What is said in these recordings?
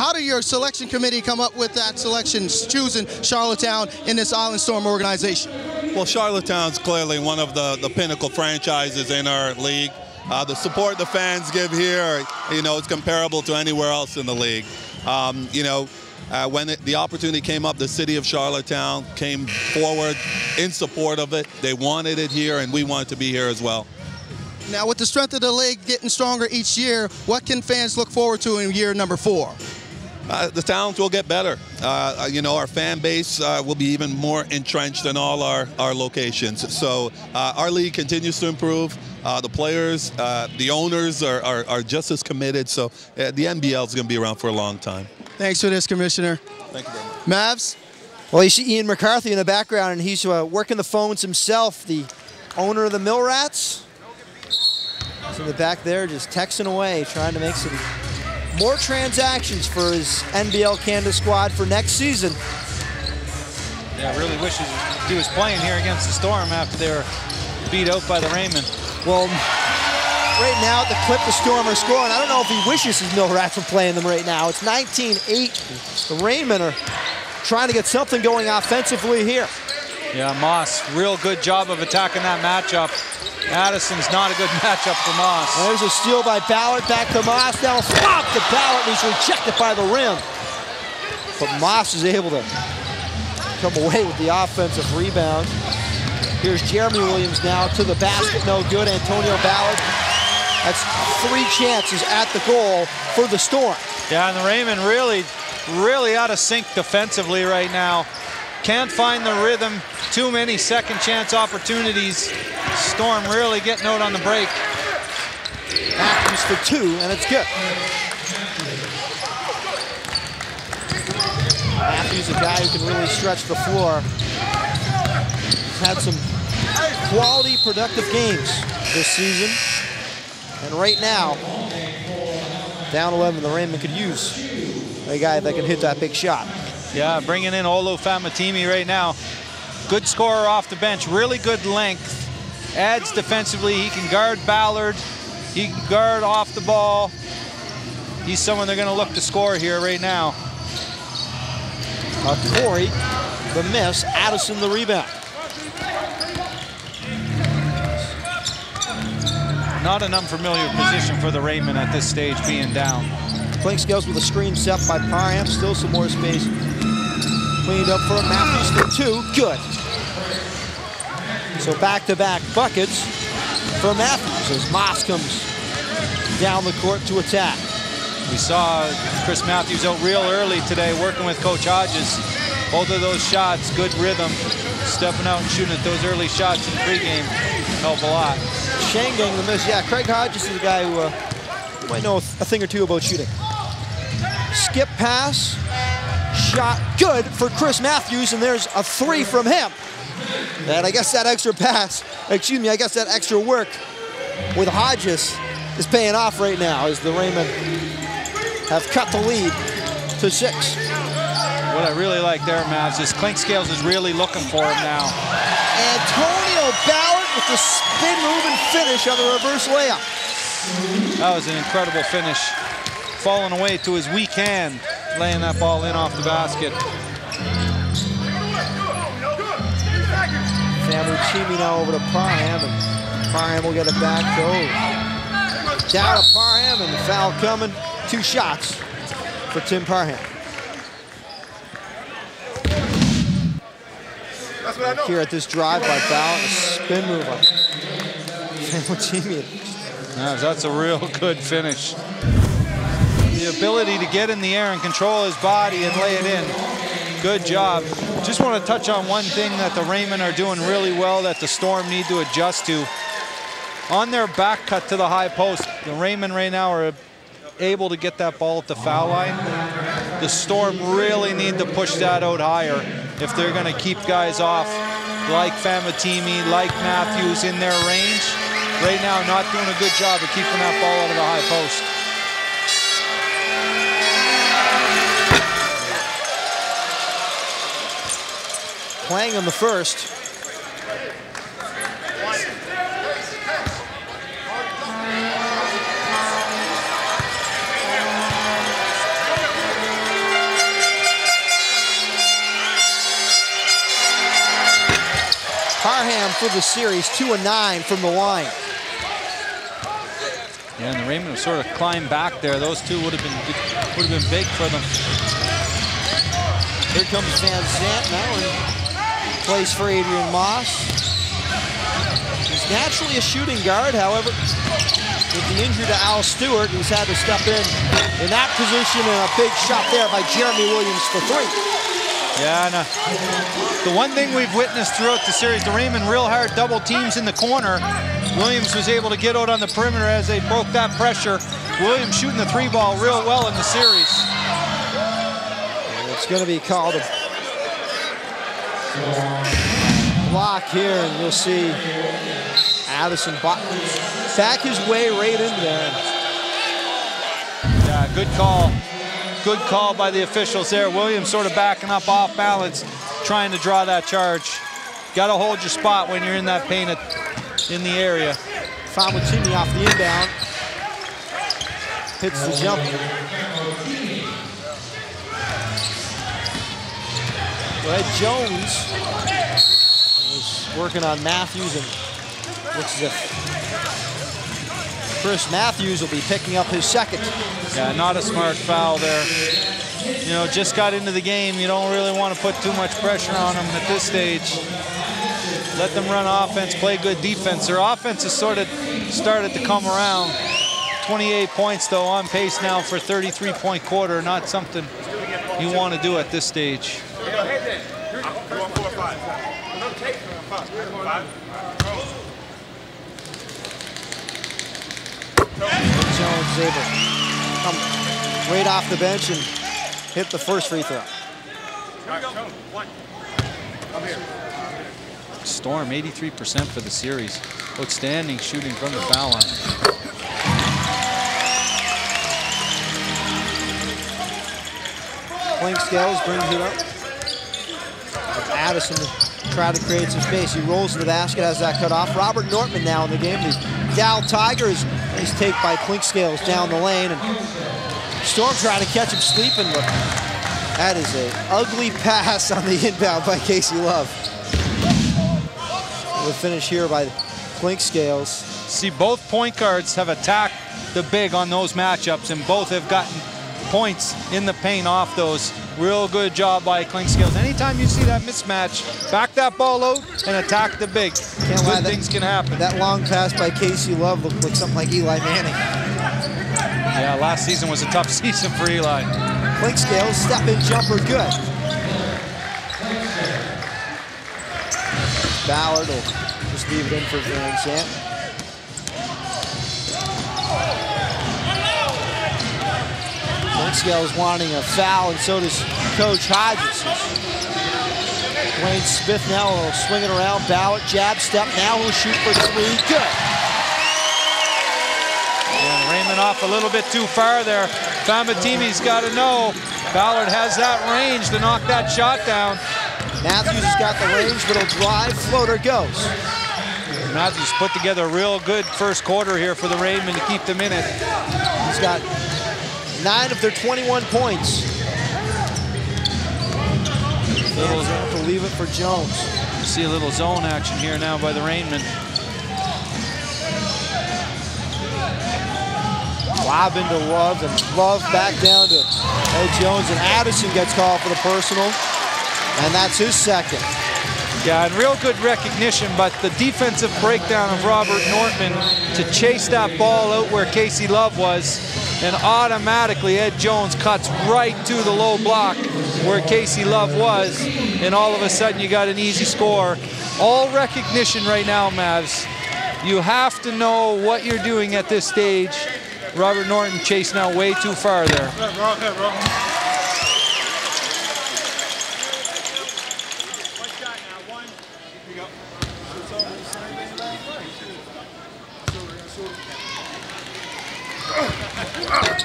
How did your selection committee come up with that selection, choosing Charlottetown in this Island Storm organization? Well, Charlottetown's clearly one of the pinnacle franchises in our league. The support the fans give here, it's comparable to anywhere else in the league. When the opportunity came up, the city of Charlottetown came forward in support of it. They wanted it here, and we wanted to be here as well. Now, with the strength of the league getting stronger each year, what can fans look forward to in year number 4? The towns will get better. Our fan base will be even more entrenched in all our locations. So our league continues to improve. The players, the owners are just as committed. So the NBL is going to be around for a long time. Thanks for this, Commissioner. Thank you very much. Mavs? Well, you see Ian McCarthy in the background, and he's working the phones himself, the owner of the Mill Rats. He's in the back there just texting away, trying to make some more transactions for his NBL Canada squad for next season. Yeah, I really wishes he was playing here against the Storm after they were beat out by the Raymond. Well, right now at the clip the Storm are scoring, I don't know if he wishes his Mill Rats were playing them right now. It's 19-8. The Raymond are trying to get something going offensively here. Yeah, Moss, real good job of attacking that matchup. Addison's not a good matchup for Moss. And there's a steal by Ballard, back to Moss. Now flop to Ballard, and he's rejected by the rim. But Moss is able to come away with the offensive rebound. Here's Jeremy Williams now to the basket, no good. Antonio Ballard. That's 3 chances at the goal for the Storm. Yeah, and the Raymond really out of sync defensively right now. Can't find the rhythm. Too many second chance opportunities. Storm really getting out on the break. Matthews for 2, and it's good. Matthews, a guy who can really stretch the floor. He's had some quality, productive games this season. And right now, down 11, the Raymond could use a guy that can hit that big shot. Yeah, bringing in Olu Famatimi right now. Good scorer off the bench, really good length. Adds defensively, he can guard Ballard. He can guard off the ball. He's someone they're gonna look to score here right now. Corey, the miss, Addison the rebound. Not an unfamiliar position for the Raymond at this stage, being down. Clinkscales with a screen set by Parham, still some more space. Cleaned up for Matthews for 2, good. So back-to-back buckets for Matthews as Moss comes down the court to attack. We saw Chris Matthews out real early today working with Coach Hodges. Both of those shots, good rhythm. Stepping out and shooting at those early shots in pregame help a lot. Shangang the miss. Yeah, Craig Hodges is a guy who might know a thing or two about shooting. Skip pass, shot good for Chris Matthews, and there's a 3 from him. And I guess that extra pass, excuse me, I guess that extra work with Hodges is paying off right now as the Raymond have cut the lead to 6. What I really like there, Mavs, is Clinkscales is really looking for him now. Antonio Ballard with the spin move and finish on the reverse layup. That was an incredible finish. Falling away to his weak hand, laying that ball in off the basket. Famuchimi now over to Parham, and Parham will get it back to down to Parham, and the foul coming. 2 shots for Tim Parham. Here at this drive by Ballard, a spin move on Famuchimi. That's a real good finish. The ability to get in the air and control his body and lay it in. Good job. Just want to touch on one thing that the Raymond are doing really well that the Storm need to adjust to. On their back cut to the high post, the Raymond right now are able to get that ball at the foul line. The Storm really need to push that out higher if they're going to keep guys off like Famatimi, like Matthews in their range. Right now, not doing a good job of keeping that ball out of the high post. Playing on the first. Parham for the series, 2 of 9 from the line. Yeah, and the Raymond have sort of climbed back there. Those two would have been big for them. Here comes Van Zandt now and plays for Adrian Moss. He's naturally a shooting guard, however, with the injury to Al Stewart, he's had to step in that position, and a big shot there by Jeremy Williams for 3. Yeah, and the one thing we've witnessed throughout the series, the Raymond real hard double teams in the corner. Williams was able to get out on the perimeter as they broke that pressure. Williams shooting the 3-ball real well in the series. And it's going to be called a block here, and you'll see Addison back his way right into there. Yeah, good call. Good call by the officials there. Williams sort of backing up off balance, trying to draw that charge. Got to hold your spot when you're in that paint in the area. Famutini off the inbound. Hits the jumper. Ed Jones was working on Matthews, and looks as if Chris Matthews will be picking up his second. Yeah, not a smart foul there. You know, just got into the game. You don't really want to put too much pressure on them at this stage. Let them run offense, play good defense. Their offense has sort of started to come around. 28 points, though, on pace now for 33-point quarter. Not something you want to do at this stage. Jones is able to come right off the bench and hit the first free throw. Storm, 83% for the series. Outstanding shooting from the foul line. Clinkscales brings it up. Addison to try to create some space. He rolls to the basket, has that cut off. Robert Nortman now in the game. The Gal Tigers, nice take by Clinkscales down the lane. And Storm trying to catch him sleeping, but that is an ugly pass on the inbound by Casey Love. The finish here by Clinkscales. See, both point guards have attacked the big on those matchups, and both have gotten points in the paint off those. Real good job by Clinkscales. Anytime you see that mismatch, back that ball out and attack the big. Good things can happen. That long pass by Casey Love looked like something like Eli Manning. Yeah, last season was a tough season for Eli. Clinkscales, step-in jumper, good. Ballard will just leave it in for Van Zandt. Clinkscales wanting a foul, and so does Coach Hodges. Wayne Smith now will swing it around. Ballard, jab step, now he'll shoot for 3, good. And Raymond off a little bit too far there. Famutini's got to know Ballard has that range to knock that shot down. Matthews has got the range, but he'll drive, floater goes. Matthews put together a real good first quarter here for the Raymond to keep them in it. He's got 9 of their 21 points. Little have to leave it for Jones. You see a little zone action here now by the Raymond. Lob into Love, and Love back down to Ed Jones, and Addison gets called for the personal, and that's his second. Yeah, and real good recognition, but the defensive breakdown of Robert Nortman to chase that ball out where Casey Love was, and automatically Ed Jones cuts right to the low block where Casey Love was, and all of a sudden you got an easy score. All recognition right now, Mavs. You have to know what you're doing at this stage. Robert Norton chasing out way too far there.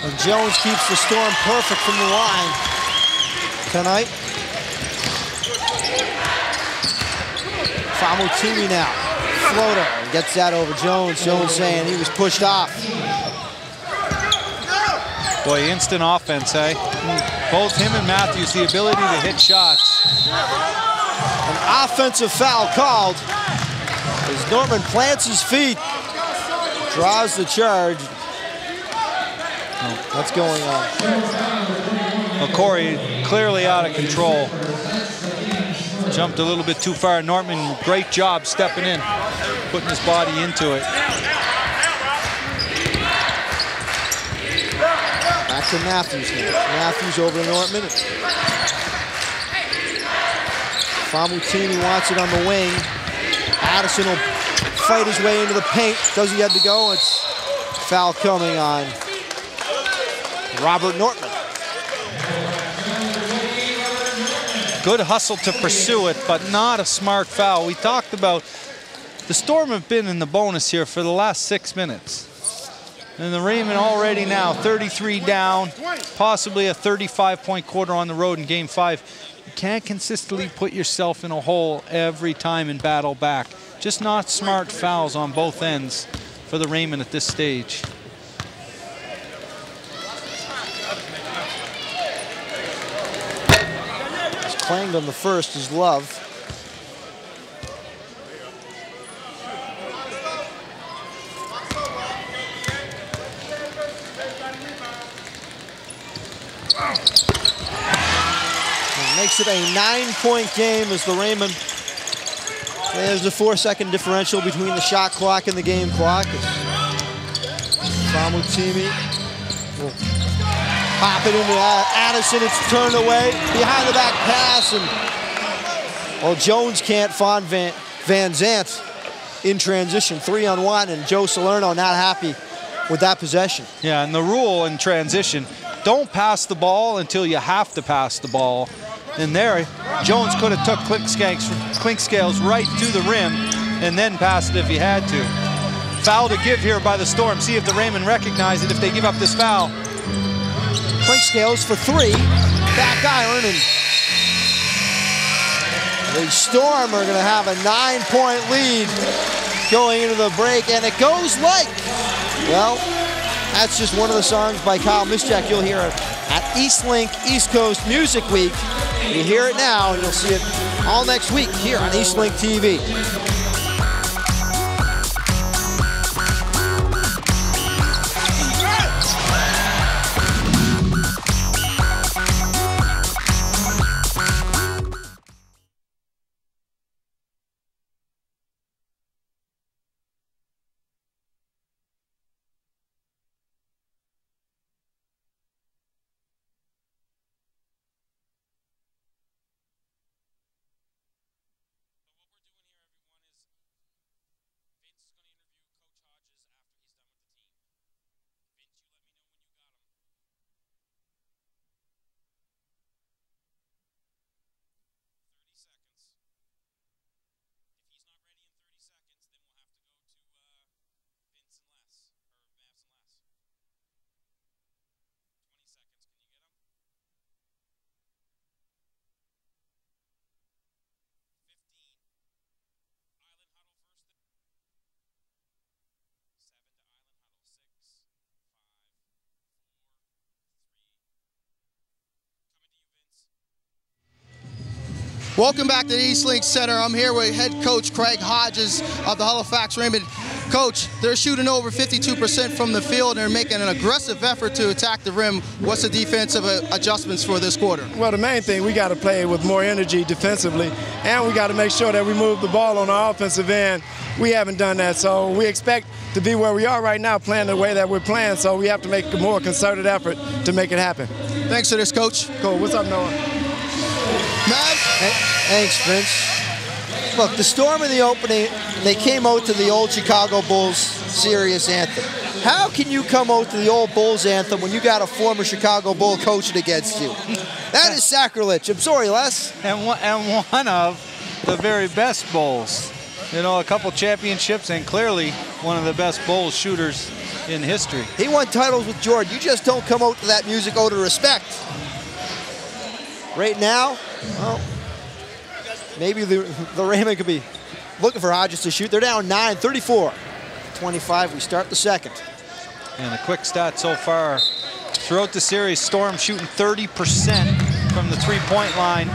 And Jones keeps the Storm perfect from the line tonight. Famutini now, floater, gets that over Jones. Jones saying he was pushed off. Boy, instant offense, eh? Both him and Matthews, the ability to hit shots. An offensive foul called As Norman plants his feet, draws the charge. What's going on? Well, Corey clearly out of control. Jumped a little bit too far. Norman, great job stepping in, putting his body into it. Back to Matthews now. Matthews over to Norman. Famutini wants it on the wing. Addison will fight his way into the paint. Does he have to go? It's foul coming on Robert Nortman. Good hustle to pursue it, but not a smart foul. We talked about the Storm have been in the bonus here for the last 6 minutes. And the Raymond already now 33 down, possibly a 35-point quarter on the road in Game 5. You can't consistently put yourself in a hole every time and battle back. Just not smart fouls on both ends for the Raymond at this stage. Clanged on the first is Love. And makes it a 9-point game as the Raymond. There's a 4-second differential between the shot clock and the game clock. Famutini will pop it into Addison. It's turned away. Behind the back pass. And well, Jones can't find Van Zandt in transition. 3-on-1. And Joe Salerno not happy with that possession. Yeah, and the rule in transition, don't pass the ball until you have to pass the ball. And there, Jones could have took Clinkscales right to the rim and then passed it if he had to. Foul to give here by the Storm. See if the Raymond recognize it if they give up this foul. Clinkscales for 3, back iron, and the Storm are gonna have a 9-point lead going into the break, and it goes like, well, that's just one of the songs by Kyle Mischak you'll hear at Eastlink East Coast Music Week. You hear it now, and you'll see it all next week here on Eastlink TV. Welcome back to the Eastlink Center. I'm here with head coach Craig Hodges of the Halifax Raymond. Coach, they're shooting over 52% from the field and they're making an aggressive effort to attack the rim. What's the defensive adjustments for this quarter? Well, the main thing, we got to play with more energy defensively, and we got to make sure that we move the ball on the offensive end. We haven't done that, so we expect to be where we are right now, playing the way that we're playing, so we have to make a more concerted effort to make it happen. Thanks for this, Coach. Cool. What's up, Noah? Matt? Thanks, Vince. Look, the Storm in the opening, they came out to the old Chicago Bulls serious anthem. How can you come out to the old Bulls anthem when you got a former Chicago Bull coaching against you? That is sacrilege. I'm sorry, Les. And one of the very best Bulls. You know, a couple championships and clearly one of the best Bulls shooters in history. He won titles with Jordan. You just don't come out to that music out of respect. Right now, well, maybe the Raymond could be looking for Hodges to shoot. They're down 9, 34-25. We start the second. And a quick stat so far. Throughout the series, Storm shooting 30% from the three-point line.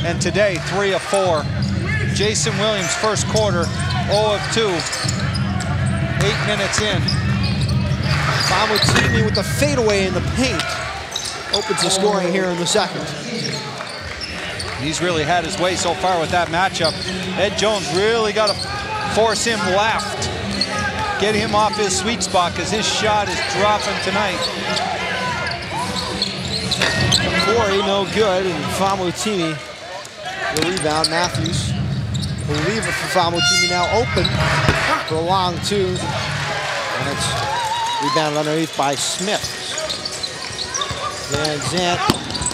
And today, 3 of 4. Jason Williams, first quarter, 0 of 2. 8 minutes in. Famutimi with the fadeaway in the paint. Opens the scoring here in the second. He's really had his way so far with that matchup. Ed Jones really got to force him left. Get him off his sweet spot because his shot is dropping tonight. Corey, no good, and Famutimi, the rebound. Matthews will leave it for Famutimi now open for a long two. And it's rebounded underneath by Smith. Van Zant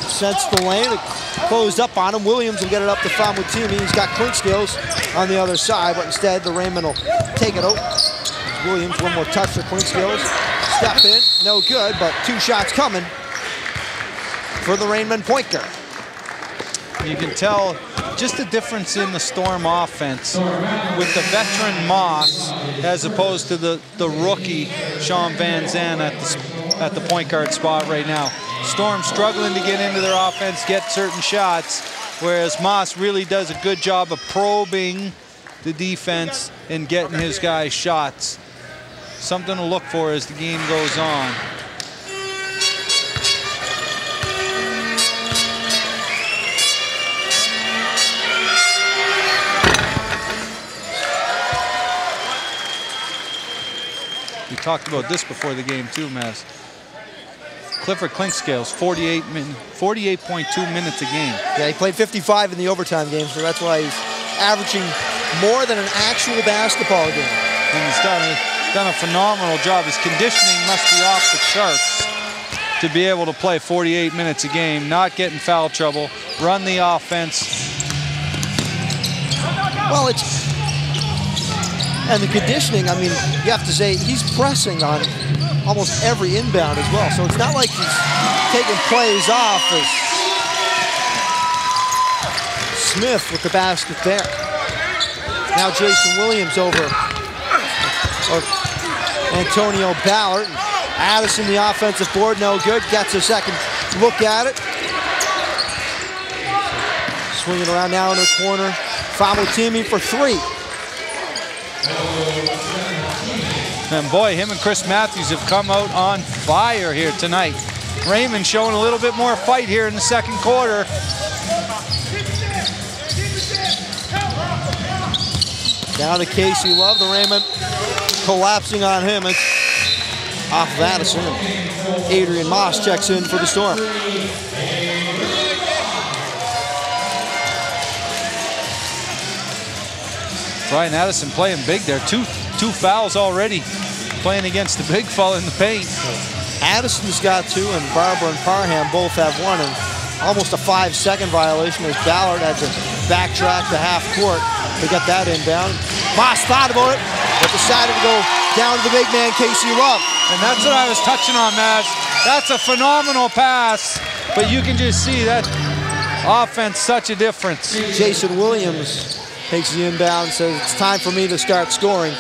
sets the lane. It closed up on him. Williams will get it up to Famutimi. He's got clink skills on the other side, but instead the Raymond will take it out. Williams, one more touch for clink skills. Step in, no good, but 2 shots coming for the Raymond point guard. You can tell just the difference in the Storm offense with the veteran Moss as opposed to the rookie Sean Van Zandt at the point guard spot right now. Storm struggling to get into their offense, get certain shots, whereas Moss really does a good job of probing the defense and getting his guys shots. Something to look for as the game goes on. We talked about this before the game too, Maz. Clifford Clinkscales, 48.2 minutes a game. Yeah, he played 55 in the overtime game, so that's why he's averaging more than an actual basketball game. And he's done a phenomenal job. His conditioning must be off the charts to be able to play 48 minutes a game, not get in foul trouble, run the offense. Well, and the conditioning, I mean, you have to say he's pressing on almost every inbound as well. So it's not like he's taking plays off as Smith with the basket there. Now Jason Williams over Antonio Ballard. Addison, the offensive board, no good. Gets a second look at it. Swinging around now in the corner. Famutimi for 3. And boy, him and Chris Matthews have come out on fire here tonight. Raymond showing a little bit more fight here in the second quarter. Down to Casey Love, the Raymond collapsing on him. It's off of Addison. Adrian Moss checks in for the Storm. Brian Addison playing big there. Two fouls already playing against the big fella in the paint. Addison's got 2, and Barber and Parham both have 1, and almost a 5-second violation as Ballard had to backtrack to half court to get that inbound. Moss thought about it, but decided to go down to the big man, Casey Love. And that's what I was touching on, Maz. That's a phenomenal pass, but you can just see that offense, such a difference. Jason Williams takes the inbound and says, it's time for me to start scoring.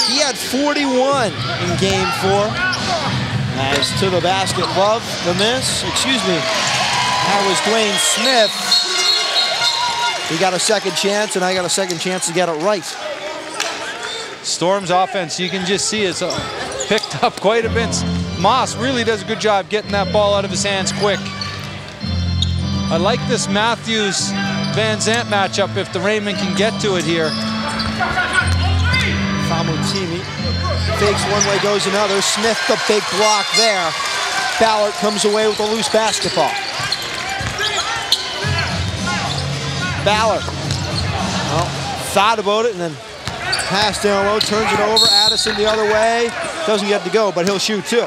He had 41 in game 4. As to the basket, Love, the miss, excuse me. That was Dwayne Smith. He got a second chance, and I got a second chance to get it right. Storm's offense, you can just see it's picked up quite a bit. Moss really does a good job getting that ball out of his hands quick. I like this Matthews-Van Zandt matchup if the Raymond can get to it here. Famutimi fakes one way, goes another. Smith, the big block there. Ballard comes away with a loose basketball. Ballard, well, thought about it and then pass down low, turns it over. Addison the other way. Doesn't get to go, but he'll shoot too.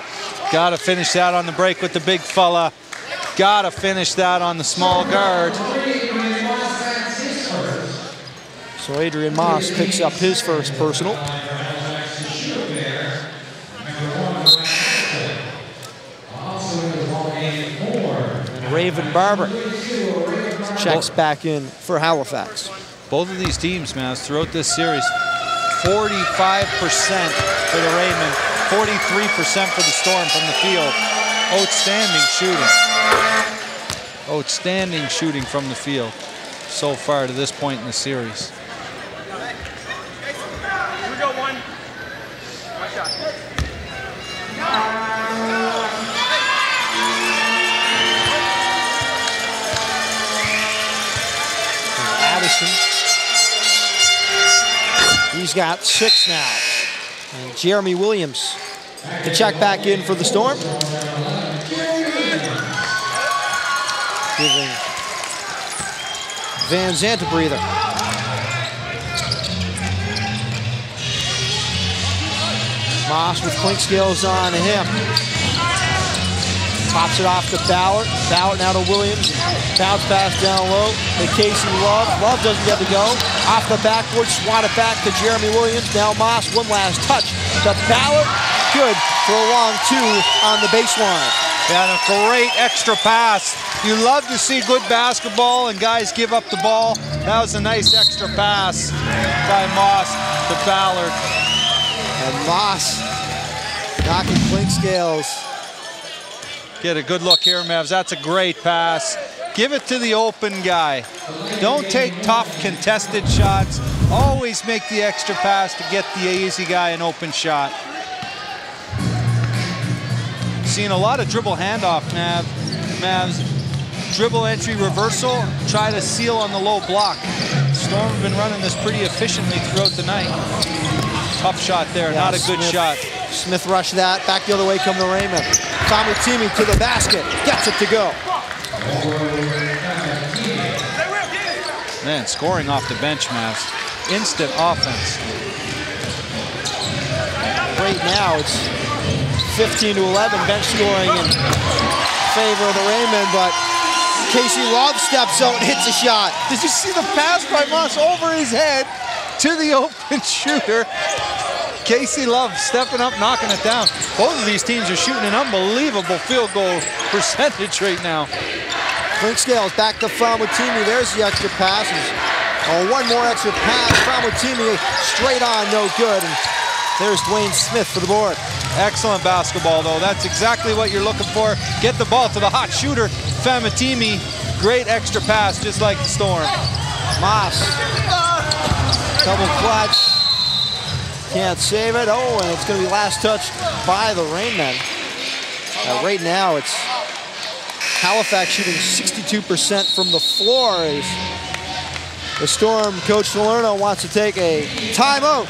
Got to finish that on the break with the big fella. Got to finish that on the small guard. So Adrian Moss picks up his first personal. And Raven Barber checks back in for Halifax. Both of these teams, man, throughout this series, 45% for the Raymond, 43% for the Storm from the field. Outstanding shooting. Outstanding shooting from the field so far to this point in the series. Addison. He's got 6 now. And Jeremy Williams to check back in for the Storm. Giving Van Zandt a breather. Moss with clink skills on him. Pops it off to Ballard. Ballard now to Williams. Bounce pass down low to Casey Love. Love doesn't get to go. Off the backboard, swat it back to Jeremy Williams. Now Moss, one last touch to Ballard. Good for a long 2 on the baseline. Yeah, and a great extra pass. You love to see good basketball and guys give up the ball. That was a nice extra pass by Moss to Ballard. And Moss knocking clink scales. Get a good look here, Mavs. That's a great pass. Give it to the open guy. Don't take tough contested shots. Always make the extra pass to get the easy guy an open shot. Seeing a lot of dribble handoff, Mavs. Dribble entry reversal, try to seal on the low block. Storm have been running this pretty efficiently throughout the night. Tough shot there, yeah, not a good shot. Smith rushed that, back the other way come the Raymond. Famutimi to the basket, gets it to go. Man, scoring off the bench, Mavs. Instant offense. Right now it's 15-11, bench scoring in favor of the Raymond, but Casey Love steps out and hits a shot. Did you see the pass by Moss over his head to the open shooter? Casey Love stepping up, knocking it down. Both of these teams are shooting an unbelievable field goal percentage right now. Clink scales back to Famutimi. There's the extra passes. Oh, one more extra pass. Famutimi straight on, no good. And there's Dwayne Smith for the board. Excellent basketball, though. That's exactly what you're looking for. Get the ball to the hot shooter, Famutimi. Great extra pass, just like the Storm. Moss. Double clutch. Can't save it. Oh, and it's going to be last touch by the Rainmen. Right now, it's Halifax shooting 62% from the floor. As the Storm coach Salerno wants to take a timeout.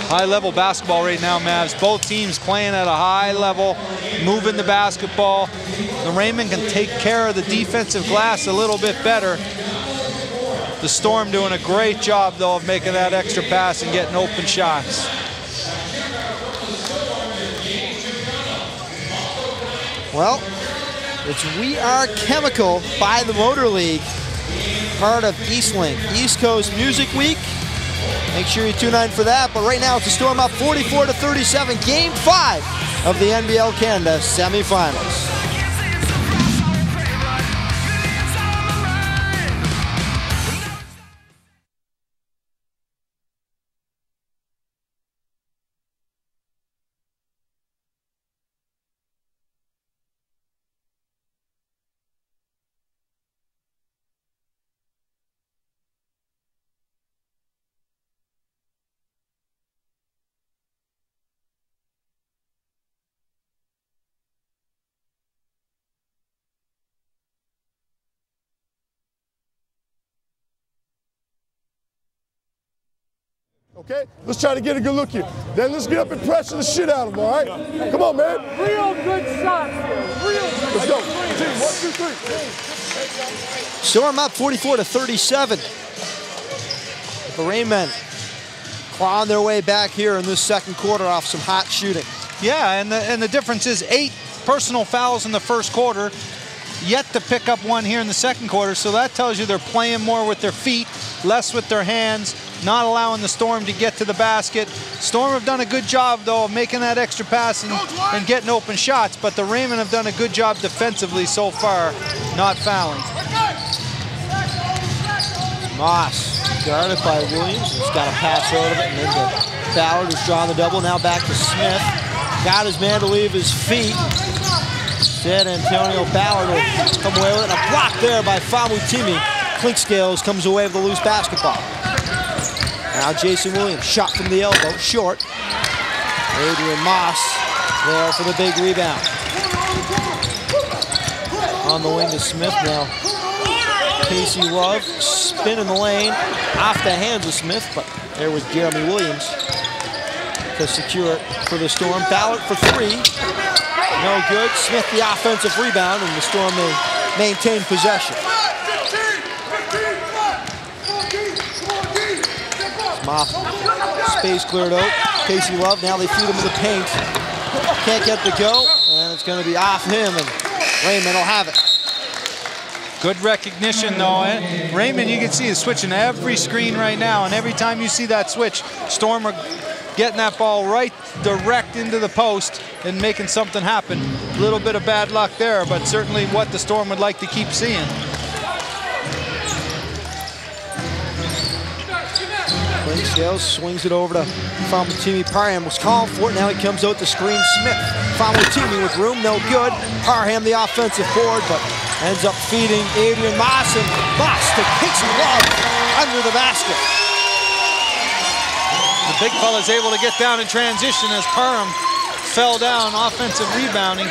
High-level basketball right now, Mavs. Both teams playing at a high level, moving the basketball. The Raymond can take care of the defensive glass a little bit better. The Storm doing a great job, though, of making that extra pass and getting open shots. Well, it's We Are Chemical by the Motor League, part of Eastlink, East Coast Music Week. Make sure you tune in for that. But right now, it's a Storm up 44-37, Game 5 of the NBL Canada semifinals. Okay, let's try to get a good look here. Then let's get up and pressure the shit out of them, all right? Come on, man. Real good shots here. Real good. Let's go. 1, 2, 3. Storm up 44-37. The Rainmen clawing their way back here in this second quarter off some hot shooting. Yeah, and the difference is 8 personal fouls in the first quarter, yet to pick up one here in the second quarter. So that tells you they're playing more with their feet, less with their hands, not allowing the Storm to get to the basket. Storm have done a good job, though, of making that extra pass and getting open shots, but the Raymond have done a good job defensively so far, not fouling. Moss guarded by Williams. He's got a pass out of it, and then to Ballard, who's drawing the double. Now back to Smith. Got his man to leave his feet. Said Antonio Ballard will come away with it. A block there by Famutimi. Clink Scales comes away with the loose basketball. Now Jason Williams, shot from the elbow, short. Adrian Moss there for the big rebound. On the wing to Smith now. Casey Love, spin in the lane, off the hands of Smith, but there was Jeremy Williams to secure it for the Storm. Ballard for three, no good. Smith the offensive rebound, and the Storm may maintain possession. Moss, space cleared out. Casey Love, now they feed him in the paint. Can't get the go, and it's going to be off him, and Raymond will have it. Good recognition, though. Raymond, you can see, is switching every screen right now, and every time you see that switch, Storm are getting that ball right direct into the post and making something happen. A little bit of bad luck there, but certainly what the Storm would like to keep seeing. Scales swings it over to Famutimi. Parham was calling for it. Now he comes out to screen Smith. Famutimi with room, no good. Parham the offensive board, but ends up feeding Adrian Moss, and Moss to Casey Love under the basket. The big fella's able to get down in transition as Parham fell down, offensive rebounding.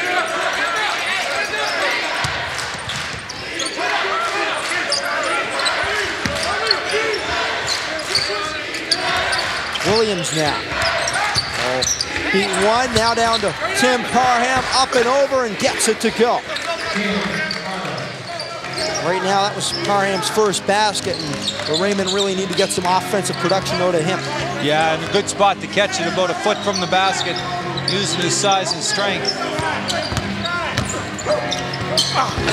Williams now. Beat one, now down to Tim Parham, up and over, and gets it to go. Right now, that was Parham's first basket, and Raymond really need to get some offensive production out of him. Yeah, and a good spot to catch it, about a foot from the basket, using his size and strength.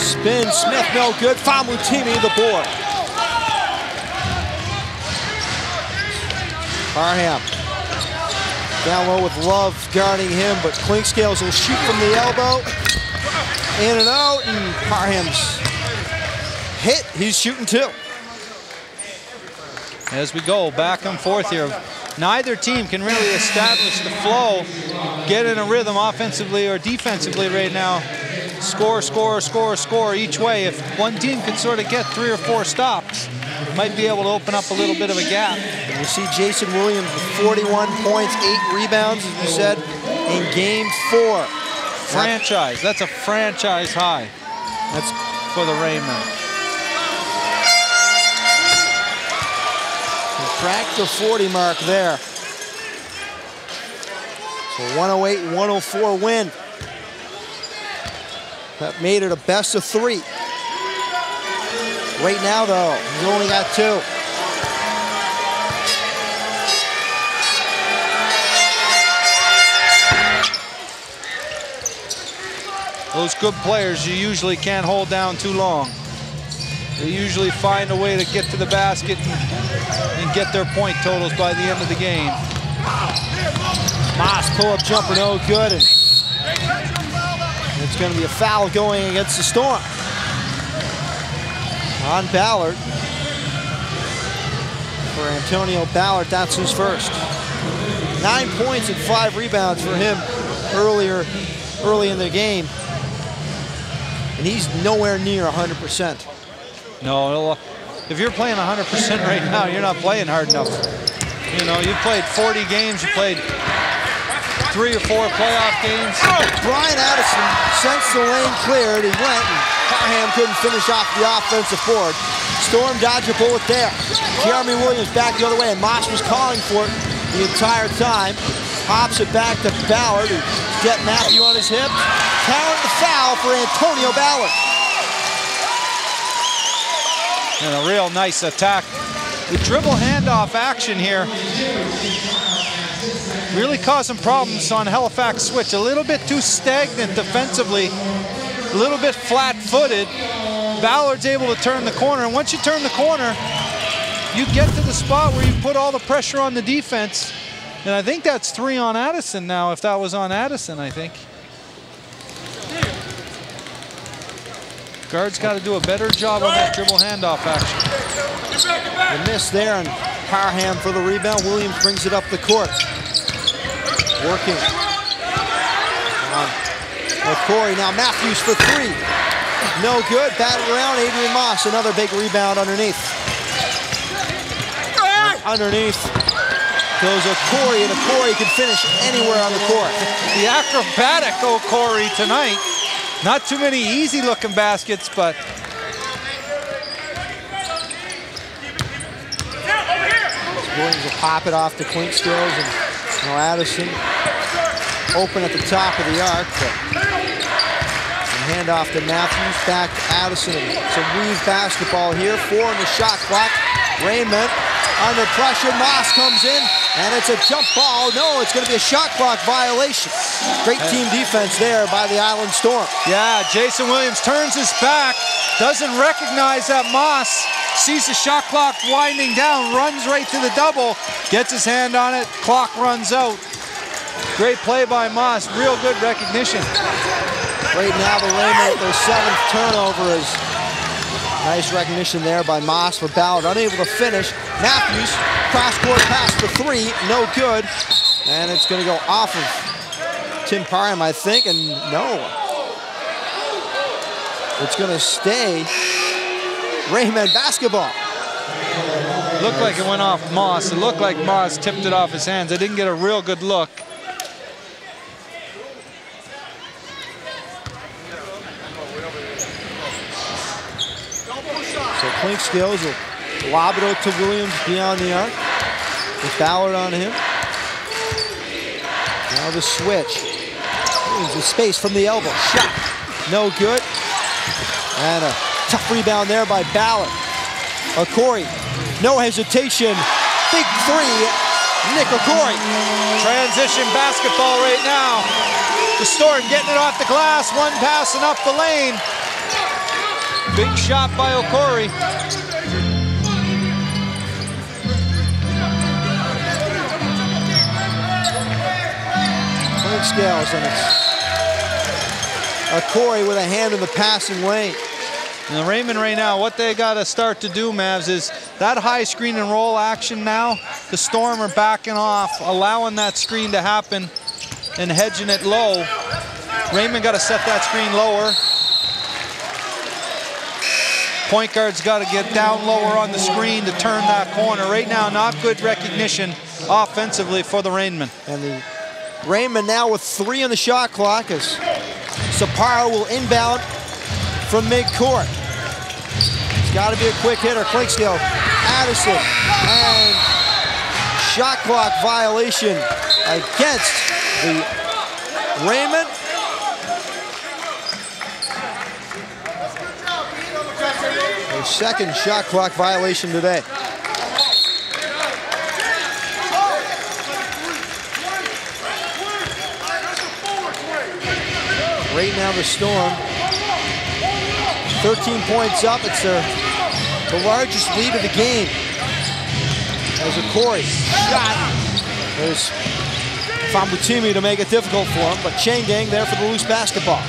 Spin, Smith, no good. Famutimi, the board. Parham down low with Love guarding him, but Clinkscales will shoot from the elbow. In and out, and Parham's hit. He's shooting two. As we go back and forth here, neither team can really establish the flow, get in a rhythm offensively or defensively right now. Score, score, score, score each way. If one team could sort of get 3 or 4 stops, might be able to open up a little bit of a gap. You see Jason Williams with 41 points, 8 rebounds, as we said, in game 4. Franchise, that's a franchise high. That's for the Raymond. Cracked the 40 mark there. So 108-104 win. That made it a best of 3. Right now, though, he's only got 2. Those good players you usually can't hold down too long. They usually find a way to get to the basket and get their point totals by the end of the game. Moss pull-up jumper, no good. And it's going to be a foul going against the Storm. On Ballard. For Antonio Ballard, that's his first. 9 points and 5 rebounds for him early in the game. And he's nowhere near 100%. No, if you're playing 100% right now, you're not playing hard enough. You know, you played 40 games, you played 3 or 4 playoff games. Brian Addison, since the lane cleared, he went, and Parham couldn't finish off the offensive board. Storm dodged a bullet there. Jeremy Williams back the other way, and Moss was calling for it the entire time. Pops it back to Ballard, who get Matthew on his hip. Count the foul for Antonio Ballard. And a real nice attack. The dribble handoff action here really causing problems on Halifax switch. A little bit too stagnant defensively, a little bit flat-footed. Ballard's able to turn the corner, and once you turn the corner, you get to the spot where you put all the pressure on the defense. And I think that's 3 on Addison now, if that was on Addison, I think. Guard's got to do a better job on that dribble handoff action. The miss there, and Parham for the rebound. Williams brings it up the court. Working on Corey. Now Matthews for 3. No good. Batted around. Adrian Moss, another big rebound underneath. underneath goes Okori, and Okori can finish anywhere on the court. The acrobatic Okori tonight. Not too many easy-looking baskets, but Williams will pop it off to Clink Skills, and now Addison open at the top of the arc. And hand off to Matthews, back to Addison. Some weave basketball here. 4 on the shot clock. Raymond under pressure. Moss comes in, and it's a jump ball. No, it's going to be a shot clock violation. Great team defense there by the Island Storm. yeah, Jason Williams turns his back, doesn't recognize that Moss, sees the shot clock winding down, runs right to the double, gets his hand on it, clock runs out. Great play by Moss, real good recognition. Right now, the Raymond, their 7th turnover is nice recognition there by Moss for Ballard. Unable to finish. Matthews, cross-court pass for 3, no good. And it's going to go off of Tim Parham, I think, and no. It's going to stay Raymond basketball. Looked like it went off Moss. It looked like Moss tipped it off his hands. I didn't get a real good look. So Clink Skills will lob it out to Williams beyond the arc. With Ballard on him. Now the switch. Williams with space from the elbow. Shot. No good. And a tough rebound there by Ballard. Okori. No hesitation. Big 3. Nick Okori. Transition basketball right now. The Storm getting it off the glass. One passing up the lane. Big shot by Okori. Clink Skills, and it's Okori with a hand in the passing lane. And the Raymond right now, what they got to start to do, Mavs, is that high screen and roll action now. The Storm are backing off, allowing that screen to happen and hedging it low. Raymond got to set that screen lower. Point guard's got to get down lower on the screen to turn that corner. Right now, not good recognition offensively for the Raymond. And the Raymond now with 3 on the shot clock as Sapara will inbound from midcourt. It's got to be a quick hitter. Clink Skill, Addison, and shot clock violation against the Raymond. Their 2nd shot clock violation today. Right now the Storm, 13 points up. It's the largest lead of the game. There's Okori shot. There's Famutimi to make it difficult for him, but Changgang there for the loose basketball.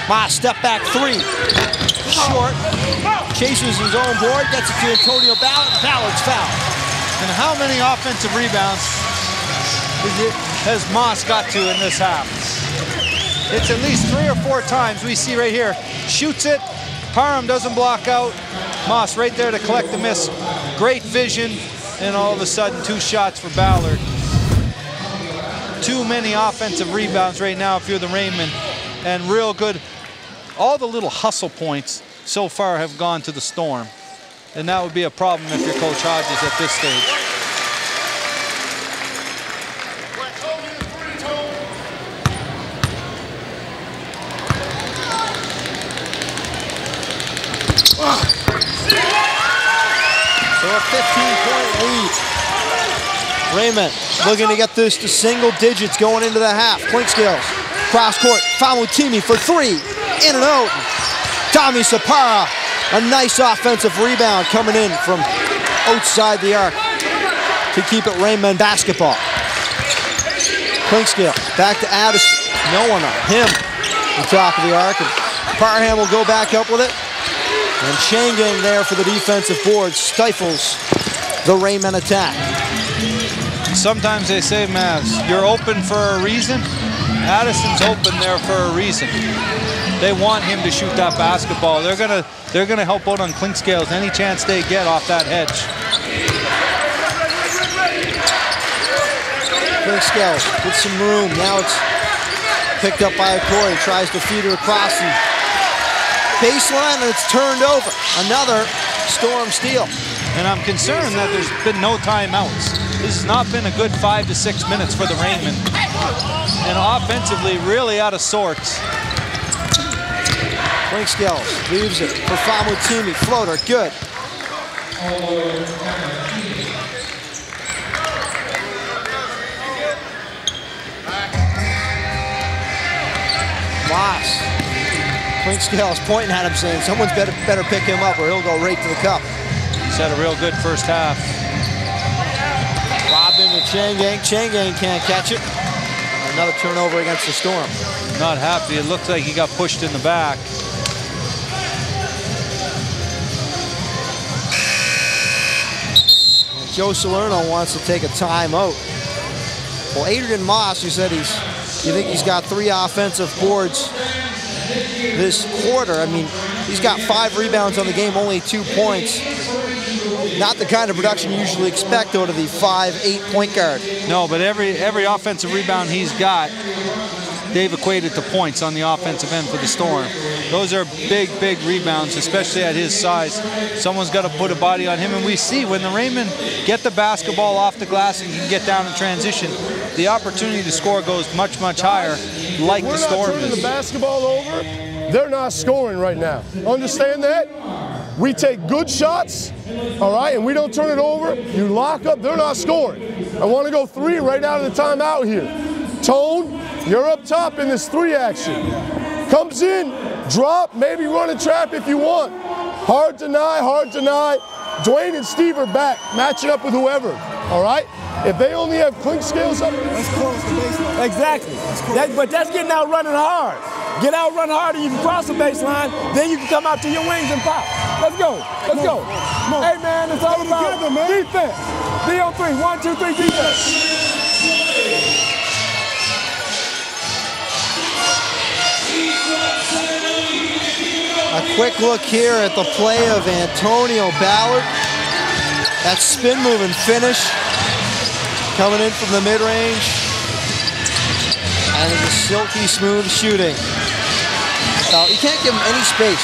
Moss step back 3. Short. Chases his own board, gets it to Antonio Ballard. Ballard's foul. And how many offensive rebounds has Moss got to in this half? It's at least 3 or 4 times we see right here. Shoots it, Parham doesn't block out. Moss right there to collect the miss. Great vision, and all of a sudden 2 shots for Ballard. Too many offensive rebounds right now if you're the Raymond, and real good. All the little hustle points so far have gone to the Storm, and that would be a problem if you're Coach Hodges at this stage. So a 15-point lead. Raymond looking to get this to single digits going into the half. Clink Skills, cross court, Famutimi for 3, in and out. Tommy Sapara, a nice offensive rebound coming in from outside the arc to keep it Raymond basketball. Clink Skills, back to Addison, no one on him. The top of the arc, and Parham will go back up with it. And Changgang there for the defensive board stifles the Raymond attack. Sometimes they say, Mavs, you're open for a reason. Addison's open there for a reason. They want him to shoot that basketball. They're gonna help out on clink scales any chance they get off that hedge. Clink scales with some room. Now it's picked up by Corey. Tries to feed her across the baseline, and it's turned over. Another Storm steal. And I'm concerned that there's been no timeouts. This has not been a good 5 to 6 minutes for the Raymond. And offensively, really out of sorts. Clink scales leaves it for Famutimi. Floater, good. Moss. Clink scales pointing at him saying someone's better pick him up or he'll go right to the cup. He's had a real good first half. Robin to Changang. Changang can't catch it. Another turnover against the Storm. Not happy. It looks like he got pushed in the back. Joe Salerno wants to take a timeout. Well, Adrian Moss, you said you think he's got 3 offensive boards this quarter. I mean, he's got 5 rebounds on the game, only 2 points. Not the kind of production you usually expect out of the 5'8" point guard. No, but every offensive rebound he's got, they've equated to points on the offensive end for the Storm. Those are big, big rebounds, especially at his size. Someone's got to put a body on him, and we see when the Raymond get the basketball off the glass and can get down in transition, the opportunity to score goes much, much higher, like the Storm is. We're not turning the basketball over. They're not scoring right now. Understand that? We take good shots, all right, and we don't turn it over. You lock up, they're not scoring. I want to go 3 right out of the timeout here. Tone, you're up top in this 3 action. Comes in, drop, maybe run a trap if you want. Hard deny, hard deny. Dwayne and Steve are back, matching up with whoever, all right? If they only have clink scales up, let's close the baseline. Exactly. But that's getting out running hard. Get out, run hard, and you can cross the baseline. Then you can come out to your wings and pop. Let's go. Let's go. Hey, man, it's all about defense. D on 3. 1, 2, 3, defense. A quick look here at the play of Antonio Ballard. That spin move and finish. Coming in from the mid-range. And it's silky smooth shooting. You can't give him any space.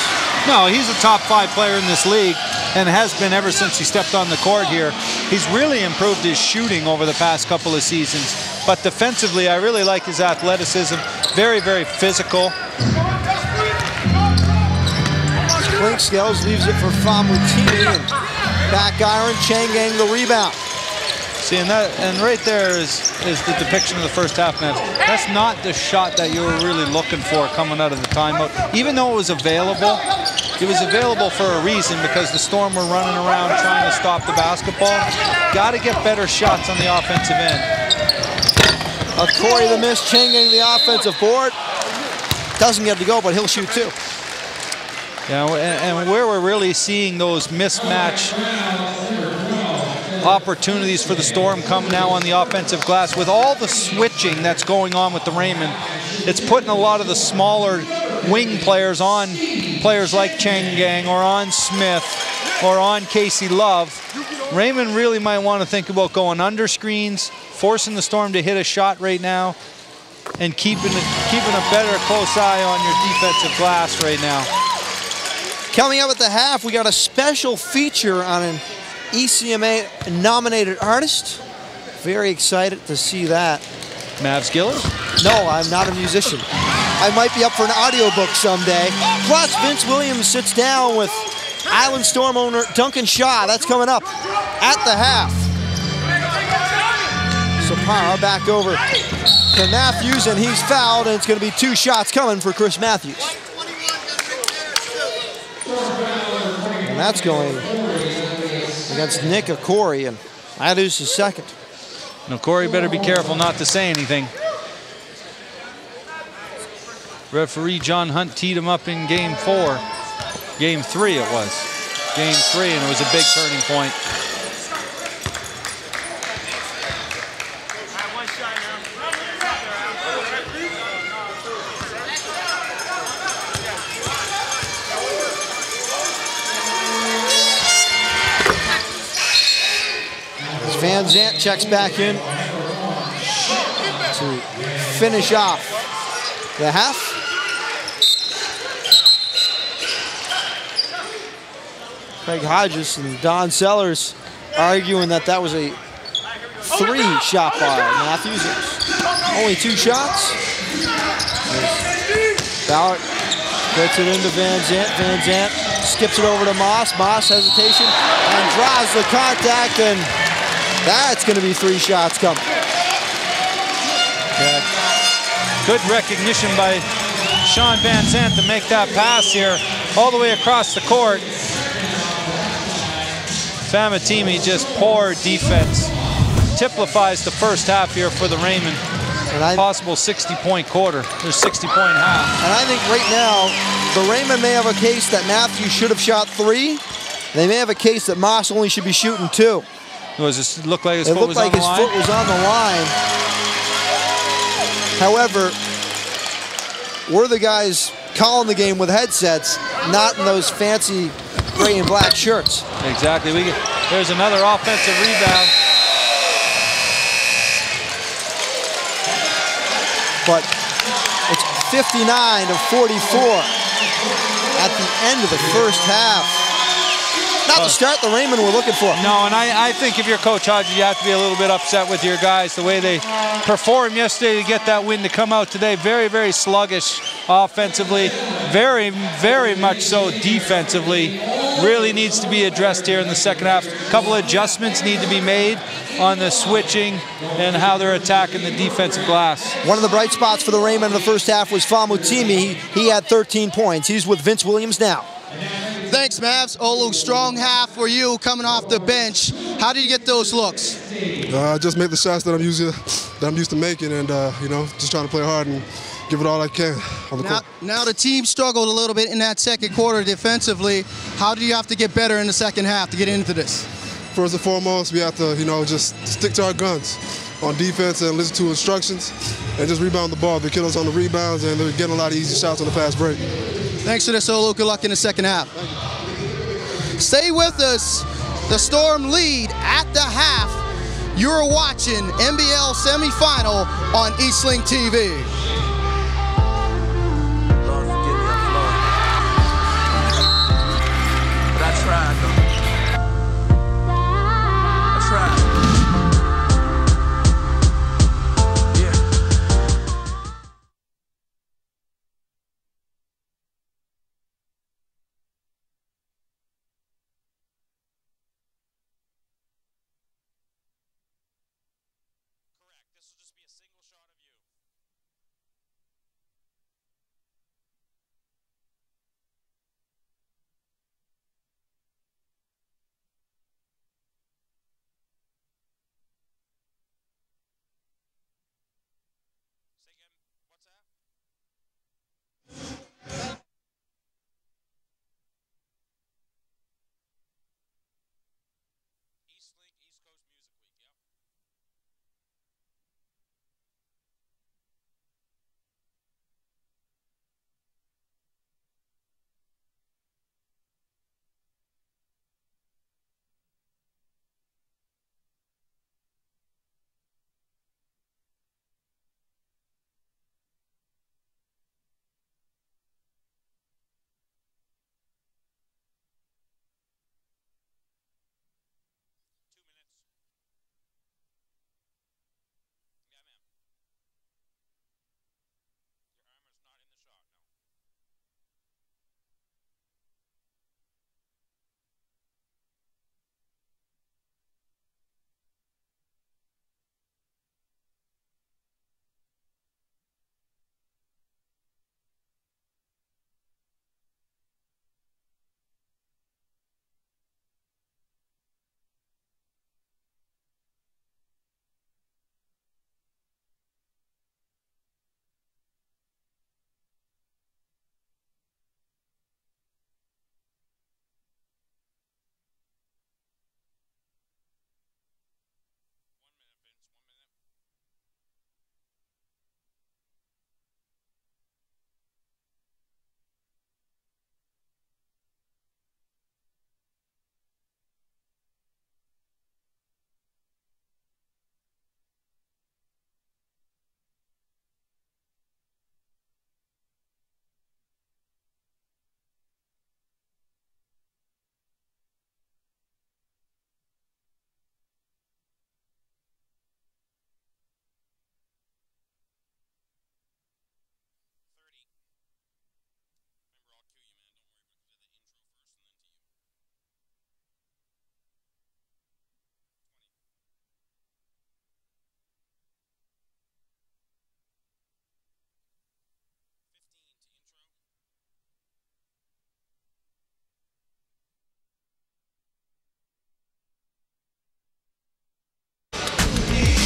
No, he's a top 5 player in this league and has been ever since he stepped on the court here. He's really improved his shooting over the past couple of seasons. But defensively, I really like his athleticism. Very, very physical. Clink scales leaves it for Famutimi and back iron, Changang the rebound. See, and right there is the depiction of the first half match. That's not the shot that you were really looking for coming out of the timeout. Even though it was available for a reason because the Storm were running around trying to stop the basketball. Got to get better shots on the offensive end. Corey the miss, Changang the offensive board. Doesn't get to go, but he'll shoot too. Yeah, and where we're really seeing those mismatch opportunities for the Storm come now on the offensive glass. With all the switching that's going on with the Raymond, it's putting a lot of the smaller wing players on players like Changang or on Smith or on Casey Love. Raymond really might want to think about going under screens, forcing the Storm to hit a shot right now, and keeping a better close eye on your defensive glass right now. Coming up at the half, we got a special feature on an ECMA-nominated artist. Very excited to see that. Mavs Giller? No, I'm not a musician. I might be up for an audiobook someday. Plus, Vince Williams sits down with Island Storm owner Duncan Shaw. That's coming up at the half. Sapara back over to Matthews, and he's fouled, and it's going to be 2 shots coming for Chris Matthews. And that's going against Nick Okori, and that is his second. Now, Corey better be careful not to say anything. Referee John Hunt teed him up in game 4. Game 3 it was. Game 3, and it was a big turning point. checks back in to finish off the half. Craig Hodges and Don Sellers arguing that that was a 3-shot by Matthews. Only 2 shots. Ballard gets it into Van Zandt. Van Zandt skips it over to Moss. Moss hesitation and draws the contact, and that's going to be 3 shots coming. Yeah. Good recognition by Sean Van Zandt to make that pass here all the way across the court. Famatimi just poor defense. Typifies the first half here for the Raymond. And possible 60-point quarter, or 60-point half. And I think right now, the Raymond may have a case that Matthews should have shot 3. They may have a case that Moss only should be shooting 2. It looked like his foot was on the line? It looked like his foot was on the line. However, we're the guys calling the game with headsets, not in those fancy gray and black shirts. Exactly. There's another offensive rebound. But it's 59 to 44 at the end of the first half. Not the start the Raymond we're looking for. No, and I think if you're Coach Hodges, you have to be a little bit upset with your guys, the way they performed yesterday to get that win to come out today. Very, very sluggish offensively. Very, very much so defensively. Really needs to be addressed here in the second half. A couple of adjustments need to be made on the switching and how they're attacking the defensive glass. One of the bright spots for the Raymond in the first half was Famutimi. He had 13 points. He's with Vince Williams now. Thanks, Mavs. Olu, strong half for you coming off the bench. How did you get those looks? Just make the shots that I'm used to making, and you know, just trying to play hard and give it all I can on the court. Now the team struggled a little bit in that second quarter defensively. How do you have to get better in the second half to get into this? First and foremost, we have to, you know, just stick to our guns on defense and listen to instructions and just rebound the ball. They kill us on the rebounds, and they're getting a lot of easy shots on the fast break. Thanks for this, Olu. Good luck in the second half. Stay with us. The Storm lead at the half. You're watching NBL semifinal on Eastlink TV.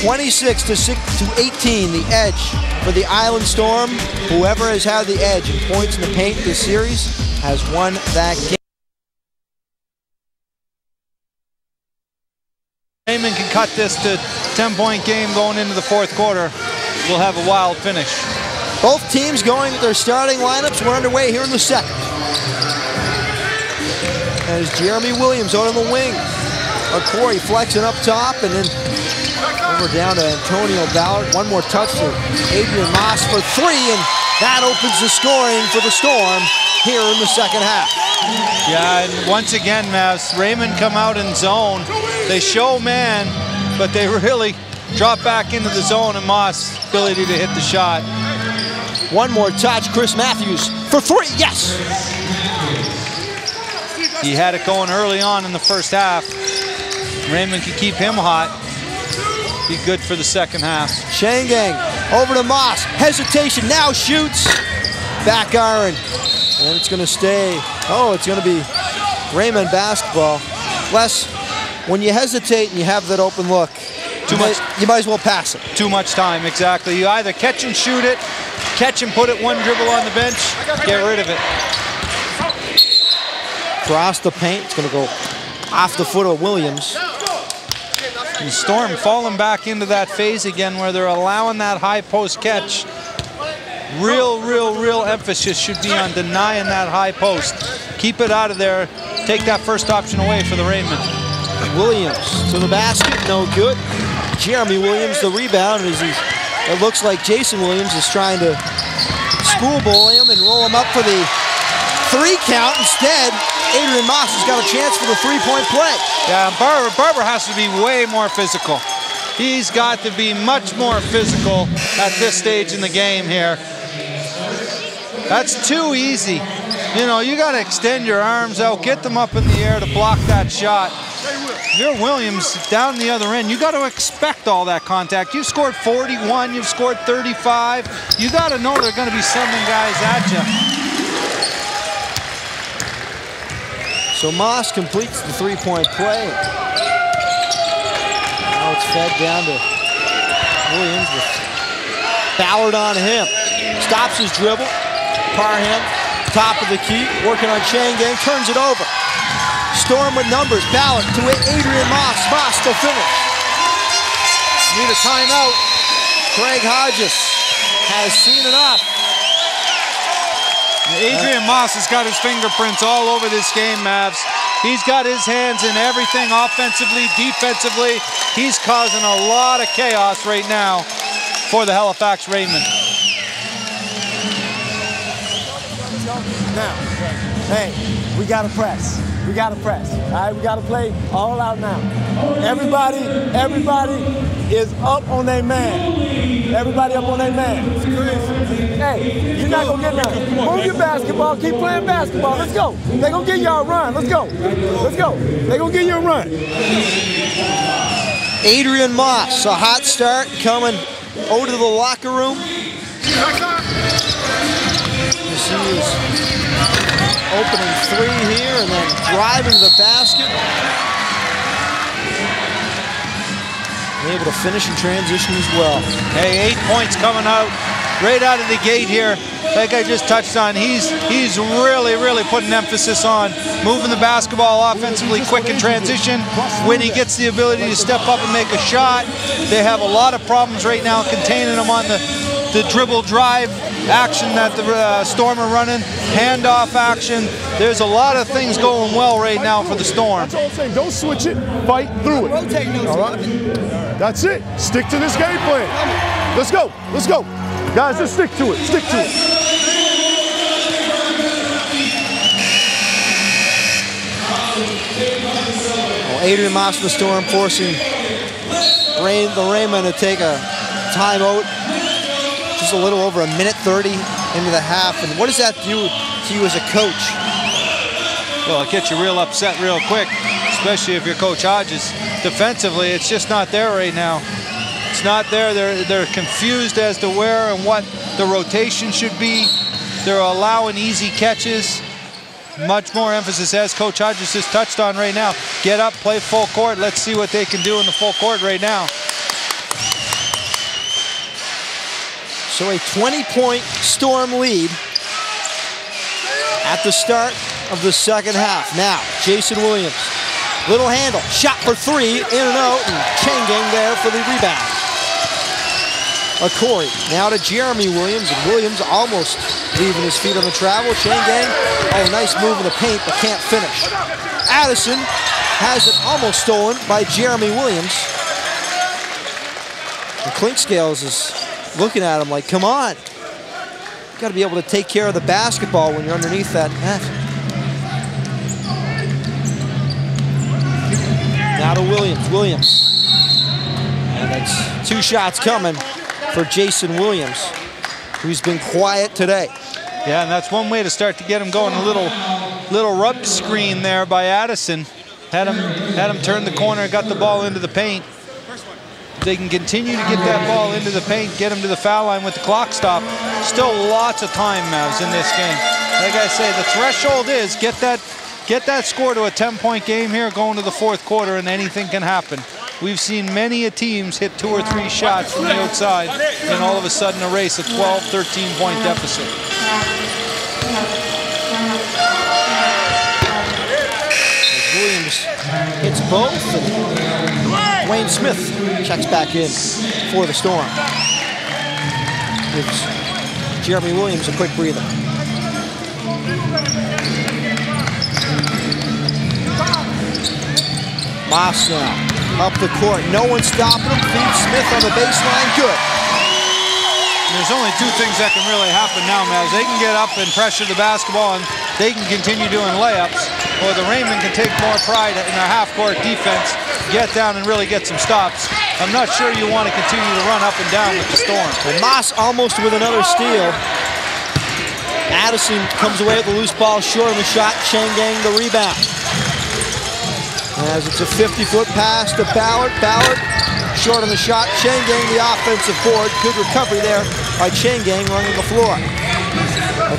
26-18, the edge for the Island Storm. Whoever has had the edge in points in the paint this series has won that game. Raymond can cut this to 10-point game going into the fourth quarter. We'll have a wild finish. Both teams going with their starting lineups. We're underway here in the second. As Jeremy Williams out on the wing. Corey flexing up top, and then over down to Antonio Ballard. One more touch to Adrian Moss for three, and that opens the scoring for the Storm here in the second half. Yeah, and once again, Mavs, Raymond come out in zone. They show man, but they really drop back into the zone, and Moss' ability to hit the shot. One more touch, Chris Matthews for three, yes! He had it going early on in the first half. Raymond can keep him hot. Be good for the second half. Shangang over to Moss. Hesitation, now shoots. Back iron. And it's going to stay. Oh, it's going to be Raymond basketball. Les, when you hesitate and you have that open look, you might as well pass it. Too much time, exactly. You either catch and shoot it, catch and put it one dribble on the bench, get rid of it. Cross the paint. It's going to go off the foot of Williams. And the Storm falling back into that phase again where they're allowing that high post catch. Real emphasis should be on denying that high post. Keep it out of there. Take that first option away for the Raymond. Williams to the basket, no good. Jeremy Williams, the rebound. It looks like Jason Williams is trying to schoolboy him and roll him up for the three count. Instead, Adrian Moss has got a chance for the three-point play. Yeah, Barber has to be way more physical. He's got to be much more physical at this stage in the game here. That's too easy. You know, you got to extend your arms out, get them up in the air to block that shot. If you're Williams down the other end, you got to expect all that contact. You've scored 41, you've scored 35. You got to know they're going to be sending guys at you. So Moss completes the three-point play. Now it's fed down to Williams with Ballard on him. Stops his dribble. Parham, top of the key, working on Shangang, turns it over. Storm with numbers. Ballard to Adrian Moss. Moss to finish. Need a timeout. Craig Hodges has seen enough. Adrian Moss has got his fingerprints all over this game, Mavs. He's got his hands in everything offensively, defensively. He's causing a lot of chaos right now for the Halifax Raymond. Now, hey, we got to press. We got to press. All right, we got to play all out now. Everybody is up on their man. Everybody up on their man. Hey, you're not going to get nothing. Move your basketball. Keep playing basketball. Let's go. They're going to give y'all a run. Let's go. Let's go. They're going to give you a run. Adrian Moss, a hot start coming over to the locker room. He is opening three here and then driving the basket. And able to finish in transition as well. Hey, 8 points coming out right out of the gate here. Like I just touched on, he's really putting emphasis on moving the basketball offensively quick in transition. When he gets the ability to step up and make a shot, they have a lot of problems right now containing him on the dribble drive action that the Storm are running, handoff action. There's a lot of things going well right now for the Storm. That's all I'm saying. Don't switch it. Fight through it. All right? That's it. Stick to this game plan. Let's go. Let's go. Guys, just stick to it. Stick to it. Well, Adrian Moss of the Storm forcing the Raymond to take a timeout. Just a little over a minute 30 into the half. And what does that do to you as a coach? Well, it gets you real upset real quick, especially if you're Coach Hodges. Defensively, it's just not there right now. It's not there. They're confused as to where and what the rotation should be. They're allowing easy catches. Much more emphasis, as Coach Hodges just touched on right now. Get up, play full court. Let's see what they can do in the full court right now. So a 20-point Storm lead at the start of the second half. Now, Jason Williams, little handle, shot for three, in and out, and Changeng there for the rebound. Corey, now to Jeremy Williams, and Williams almost leaving his feet on the travel. Changeng, oh, nice move in the paint, but can't finish. Addison has it almost stolen by Jeremy Williams. And Clinkscales is looking at him like, come on. You gotta be able to take care of the basketball when you're underneath that net. Now to Williams. And it's 2 shots coming for Jason Williams, who's been quiet today. Yeah, and that's one way to start to get him going. A little rub screen there by Addison. Had him turn the corner, got the ball into the paint. They can continue to get that ball into the paint, get him to the foul line with the clock stop. Still lots of time, Mavs, in this game. Like I say, the threshold is get that score to a 10-point game here going to the fourth quarter, and anything can happen. We've seen many teams hit 2 or 3 shots from the outside and all of a sudden erase a 12, 13-point deficit. Williams hits both, and Wayne Smith checks back in for the Storm. Gives Jeremy Williams a quick breather. Moss now. Up the court, no one stopping him. Feeds Smith on the baseline, good. There's only 2 things that can really happen now, Mavs. They can get up and pressure the basketball, and they can continue doing layups, or the Raymond can take more pride in their half-court defense, get down and really get some stops. I'm not sure you want to continue to run up and down with the Storm. And Moss almost with another steal. Addison comes away with the loose ball, short on the shot. Changeng the rebound. As it's a 50-foot pass to Ballard. Ballard short on the shot. Changeng the offensive board. Good recovery there by Changeng running the floor.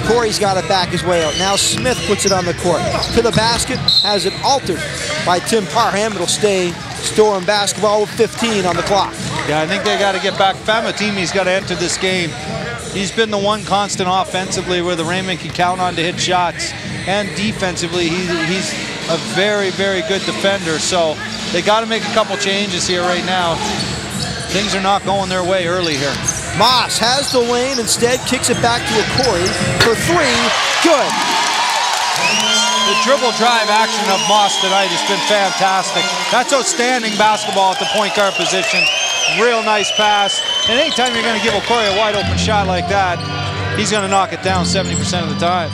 Corey's got it back his way out. Now Smith puts it on the court. To the basket, has it altered by Tim Parham. It'll stay Storm basketball with 15 on the clock. Yeah, I think they got to get back. Famatimi's got to enter this game. He's been the one constant offensively where the Raymond can count on to hit shots. And defensively, he's a very, very good defender. So they got to make a couple changes here right now. Things are not going their way early here. Moss has the lane, instead kicks it back to Corey for 3, good. The dribble drive action of Moss tonight has been fantastic. That's outstanding basketball at the point guard position. Real nice pass. And anytime you're going to give Corey a wide open shot like that, he's going to knock it down 70% of the time.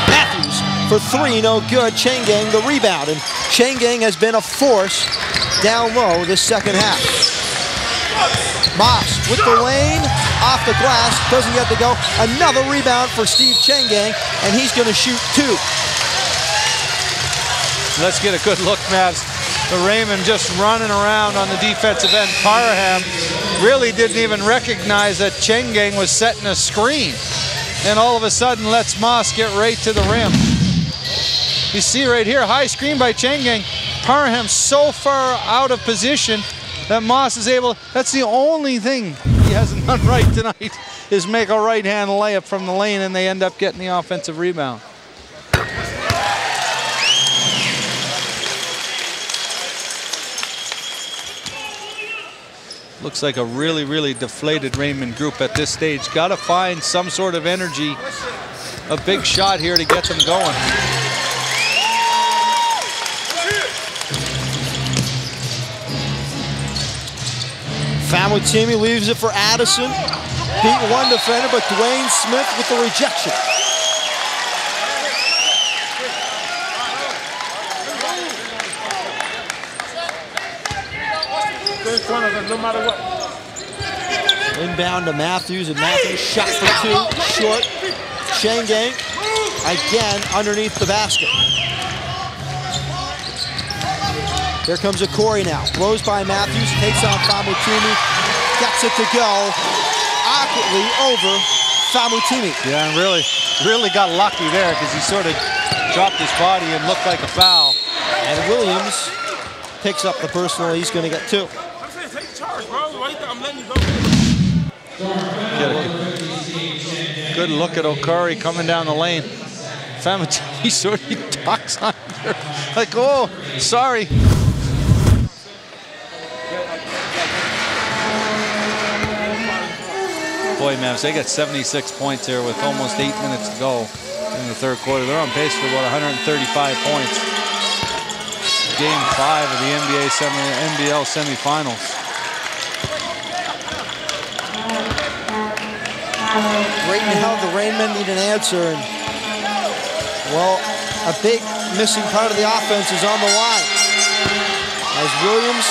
Matthews for 3, no good. Changeng the rebound, and Changeng has been a force down low this second half. Moss with the lane, off the glass, doesn't get to go. Another rebound for Steve Changeng, and he's going to shoot 2. Let's get a good look, Mavs. The Raymond just running around on the defensive end. Parham really didn't even recognize that Changeng was setting a screen. And all of a sudden lets Moss get right to the rim. You see right here, high screen by Changeng. Parham so far out of position that Moss is able, that's the only thing he hasn't done right tonight, is make a right-hand layup from the lane, and they end up getting the offensive rebound. Looks like a really, really deflated Raymond group at this stage. Got to find some sort of energy, a big shot here to get them going. Famutimi leaves it for Addison. Beat one defender, but Dwayne Smith with the rejection. No matter what. Inbound to Matthews, and Matthews shot for 2, short. Changeng again underneath the basket. Here comes a Corey now. Throws by Matthews, takes on Famutimi, gets it to go awkwardly over Famutimi. Yeah, and really got lucky there because he sort of dropped his body and looked like a foul. And Williams picks up the personal. He's going to get 2. I'm saying take charge, bro. I'm letting you go. Get a good look at Okari coming down the lane. Famutini sort of ducks under. Like, oh, sorry. Boy, Mavs, they got 76 points here with almost 8 minutes to go in the third quarter. They're on pace for about 135 points. Game 5 of the NBL semifinals. Right now, the Rainmen need an answer. And, well, a big missing part of the offense is on the line. As Williams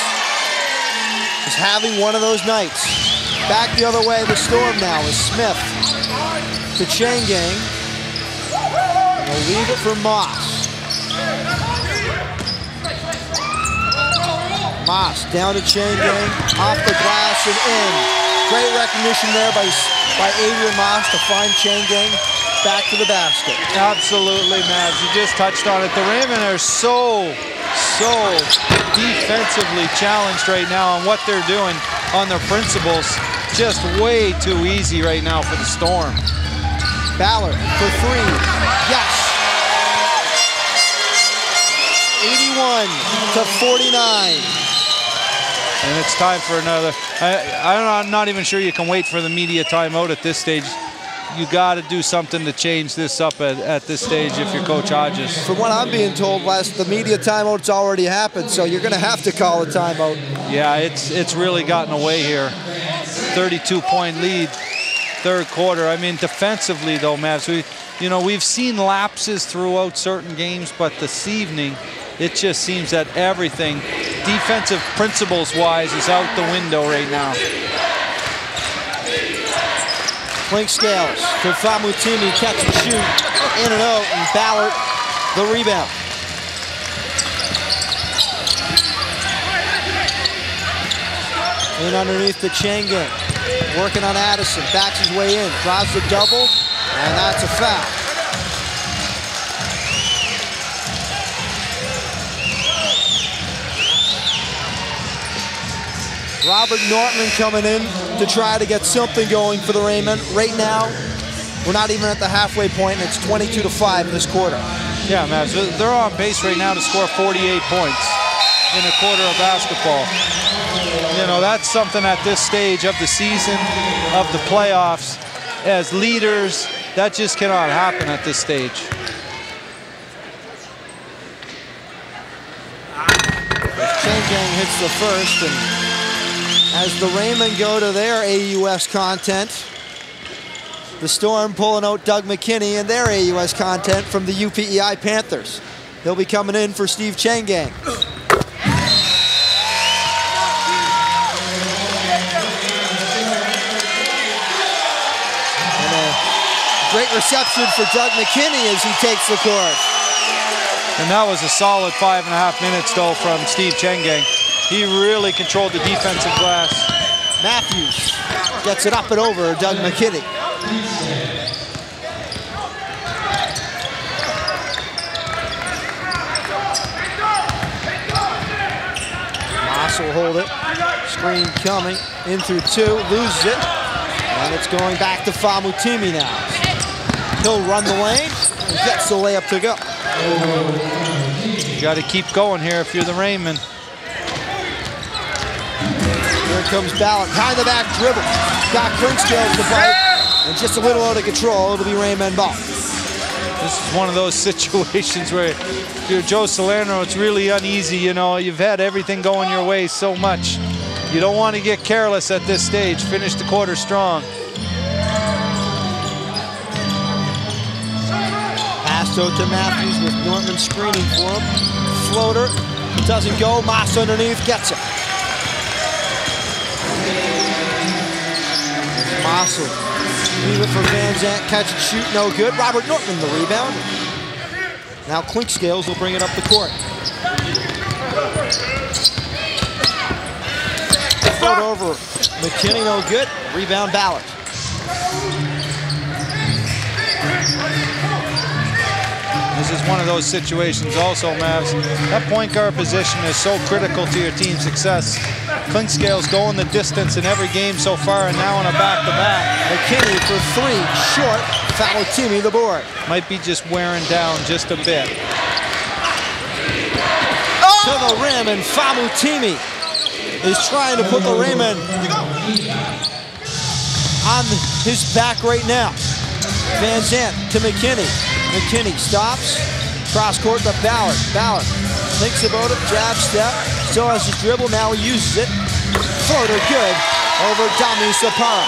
is having one of those nights. Back the other way, the Storm now is Smith to Changgang. They'll leave it for Moss. Moss down to Changgang, off the glass and in. Great recognition there by Adrian Moss to find Changgang back to the basket. Absolutely, Mavs. You just touched on it. The Raymond are so defensively challenged right now on what they're doing on their principles. Just way too easy right now for the Storm. Ballard for 3. Yes. 81-49. And it's time for another. I'm not even sure you can wait for the media timeout at this stage. You got to do something to change this up at this stage if you're Coach Hodges. From what I'm being told, Wes, the media timeout's already happened, so you're going to have to call a timeout. Yeah, it's really gotten away here. 32-point lead, third quarter. I mean, defensively though, Mavs, we've seen lapses throughout certain games, but this evening, it just seems that everything, defensive principles-wise, is out the window right now. Clink Scales to Famutini, catch and shoot, in and out, and Ballard the rebound. In underneath the Changgang, working on Addison, backs his way in, draws the double, and that's a foul. Robert Nortman coming in to try to get something going for the Raymond. Right now, we're not even at the halfway point, and it's 22-5 in this quarter. Yeah, Mavs, they're on pace right now to score 48 points in a quarter of basketball. You know, that's something at this stage of the season, of the playoffs, as leaders, that just cannot happen at this stage. Changgang hits the first, and as the Raymond go to their AUS content, the Storm pulling out Doug McKinney and their AUS content from the UPEI Panthers. He'll be coming in for Steve Changgang. And a great reception for Doug McKinney as he takes the court. And that was a solid 5.5 minutes, though, from Steve Changgang. He really controlled the defensive glass. Matthews gets it up and over Doug McKinney. Moss will hold it. Screen coming in through 2, loses it. And it's going back to Famutimi now. He'll run the lane and gets the layup to go. You got to keep going here if you're the Raymond. Here comes Ballard, behind the back dribble. Got Clinkscale to bite, and just a little out of control. It'll be Raymond ball. This is one of those situations where if you're Joe Salerno, it's really uneasy. You know, you've had everything going your way so much. You don't want to get careless at this stage. Finish the quarter strong. Pass out to Matthews with Nortman screening for him. Floater, doesn't go. Moss underneath, gets it. Moss will leave it for Van Zandt, catch and shoot, no good. Robert Nortman the rebound. Now Clinkscales will bring it up the court. Float over, McKinney no good. Rebound Ballard. This is one of those situations also, Mavs. That point guard position is so critical to your team's success. Clinkscale's going the distance in every game so far, and now on a back-to-back. McKinney for 3, short. Famutimi the board. Might be just wearing down just a bit. To the rim, and Famutimi is trying to put the Raymond on his back right now. Van Zandt to McKinney. McKinney stops. Cross court to Ballard. Ballard thinks about it, jab step. Still has his dribble, now he uses it. Floater good over Dami Sapara.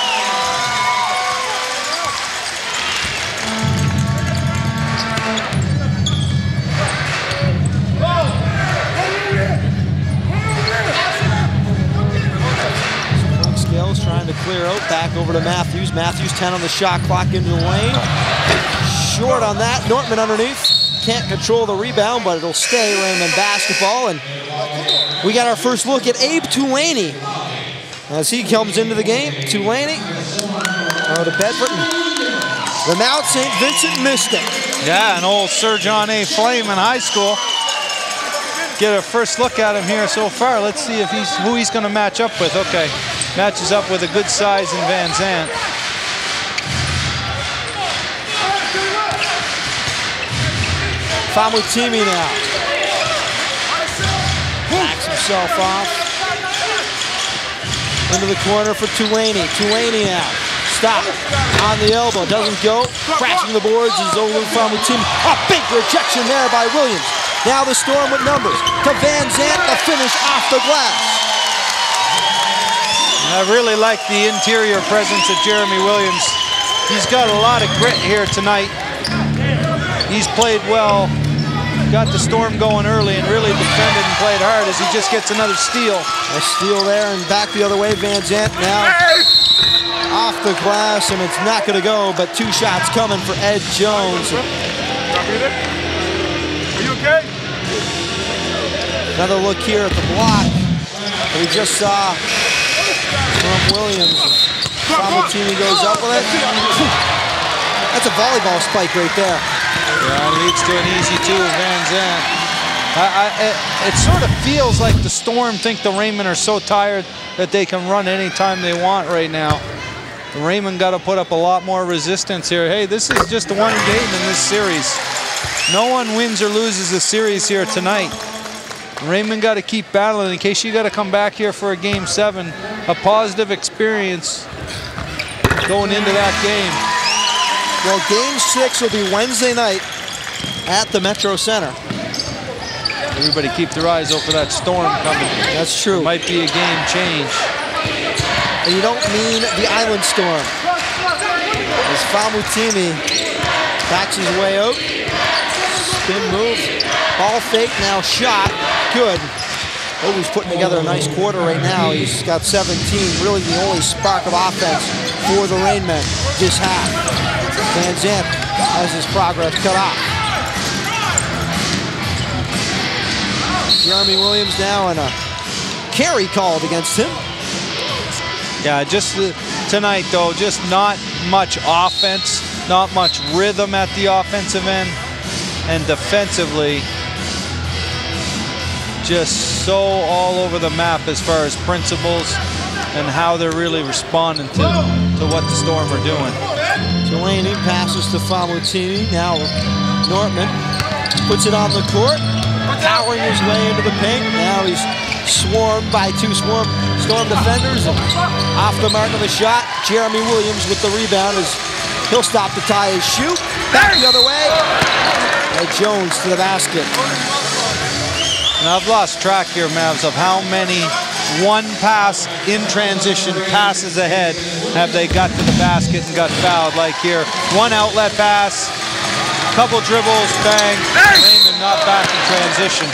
Skills trying to clear out, back over to Matthews. Matthews 10 on the shot clock into the lane. Short on that, Nortman underneath. Can't control the rebound, but it'll stay Raymond basketball. And we got our first look at Abe Tulaney as he comes into the game. Tulaney to Bedford. The Mount St. Vincent Mystic. Yeah, an old Sir John A. Flame in high school. Get a first look at him here so far. Let's see if who he's going to match up with. Okay, matches up with a good size in Van Zandt. Famutimi now. Backs himself off. Into the corner for Tulaney. Tulaney now. Stop. On the elbow. Doesn't go. Crashing the boards is Olu Famutimi. A big rejection there by Williams. Now the Storm with numbers. To Van Zandt. The finish off the glass. I really like the interior presence of Jeremy Williams. He's got a lot of grit here tonight. He's played well, got the Storm going early and really defended and played hard as he just gets another steal. A steal there and back the other way. Van Zandt now off the glass, and it's not going to go, but 2 shots coming for Ed Jones. Are you okay? Another look here at the block that we just saw from Williams. Famutimi goes up with it. That's a volleyball spike right there. Yeah, leads to an easy 2 of Van Zandt. It sort of feels like the Storm think the Raymond are so tired that they can run anytime they want right now. The Raymond got to put up a lot more resistance here. Hey, this is just one game in this series. No one wins or loses a series here tonight. Raymond got to keep battling in case you got to come back here for a Game 7. A positive experience going into that game. Well, Game 6 will be Wednesday night at the Metro Center. Everybody keep their eyes out for that Storm coming. That's true. It might be a game change. And you don't mean the Island Storm. As Famutimi backs his way out. Spin move. Ball fake, now shot. Good. Oh, he's putting together a nice quarter right now. He's got 17. Really the only spark of offense for the Rainmen this half. Van Zandt has his progress cut off. Jeremy Williams now and a carry called against him. Yeah, just tonight though, just not much offense, not much rhythm at the offensive end, and defensively just so all over the map as far as principles and how they're really responding to what the Storm are doing. Tulaney passes to Famutimi. Now Nortman puts it on the court, powering his way into the paint. Now he's swarmed by 2 Storm defenders. And off the mark of the shot, Jeremy Williams with the rebound as he'll stop to tie his shoe. Back the other way. And Jones to the basket. And I've lost track here, Mavs, of how many one pass in transition passes ahead have they got to the basket and got fouled. Like here, one outlet pass, couple dribbles, bang, Raymond not back in transition.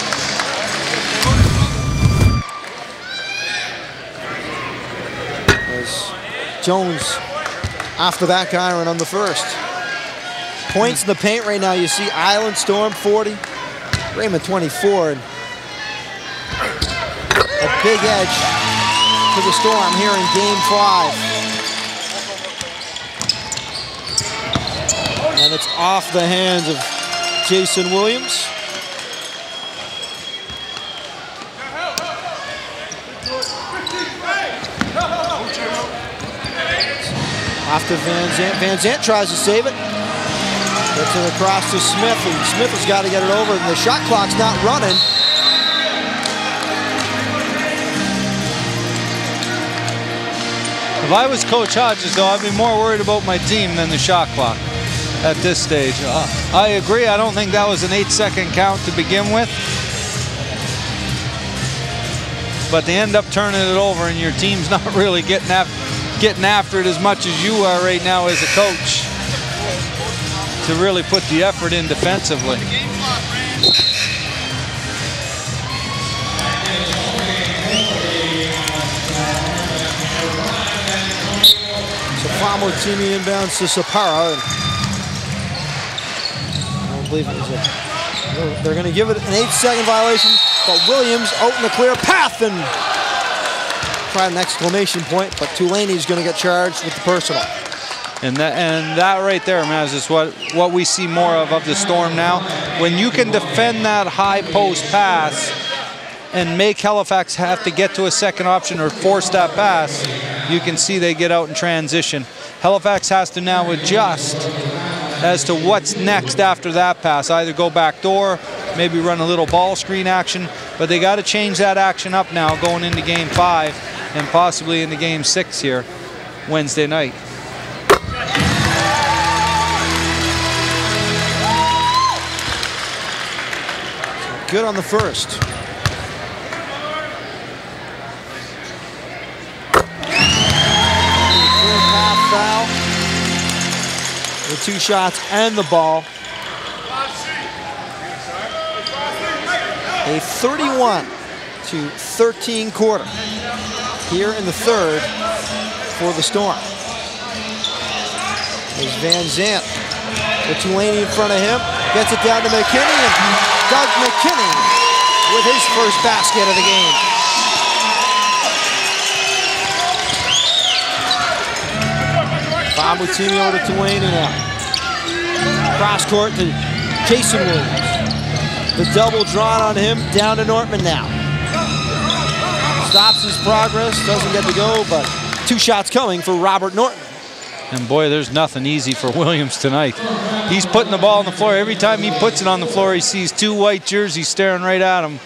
As Jones off the back iron on the first. Points in the paint right now, you see Island Storm 40, Raymond 24. And a big edge to the Storm here in Game 5. And it's off the hands of Jason Williams. Off to Van Zandt. Van Zandt tries to save it. Gets it across to Smith, and Smith has got to get it over, and the shot clock's not running. If I was Coach Hodges, though, I'd be more worried about my team than the shot clock at this stage. I agree. I don't think that was an 8-second count to begin with. But they end up turning it over, and your team's not really getting after it as much as you are right now as a coach to really put the effort in defensively. So Famutimi inbounds to Sapara. I don't believe it was they're going to give it an 8-second violation, but Williams out in the clear path and try an exclamation point, but Tulaney's going to get charged with the personal. And that right there, Maz, is what we see more of the Storm now. When you can defend that high post pass and make Halifax have to get to a second option or force that pass, you can see they get out in transition. Halifax has to now adjust as to what's next after that pass. Either go back door, maybe run a little ball screen action, but they got to change that action up now going into game 5 and possibly into game 6 here Wednesday night. Good on the first. Clear path foul. The 2 shots and the ball. A 31-13 quarter here in the third for the Storm. There's Van Zandt with Tulaney in front of him. Gets it down to McKinney, and Doug McKinney with his first basket of the game. Famutimi over to Tulaney now. Cross court to Jason Williams. The double drawn on him, down to Nortman now. Stops his progress, doesn't get to go, but 2 shots coming for Robert Norton. And boy, there's nothing easy for Williams tonight. He's putting the ball on the floor. Every time he puts it on the floor, he sees 2 white jerseys staring right at him.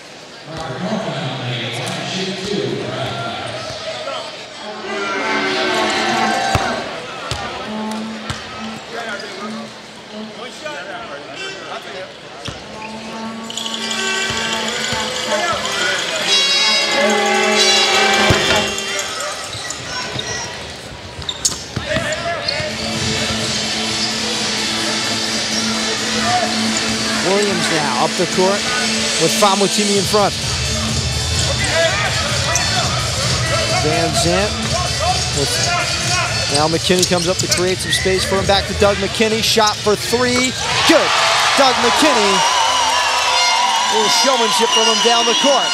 Williams now up the court with Famutimi in front. Van Zandt with, now McKinney comes up to create some space for him. Back to Doug McKinney, shot for 3, good. Doug McKinney, a little showmanship from him down the court.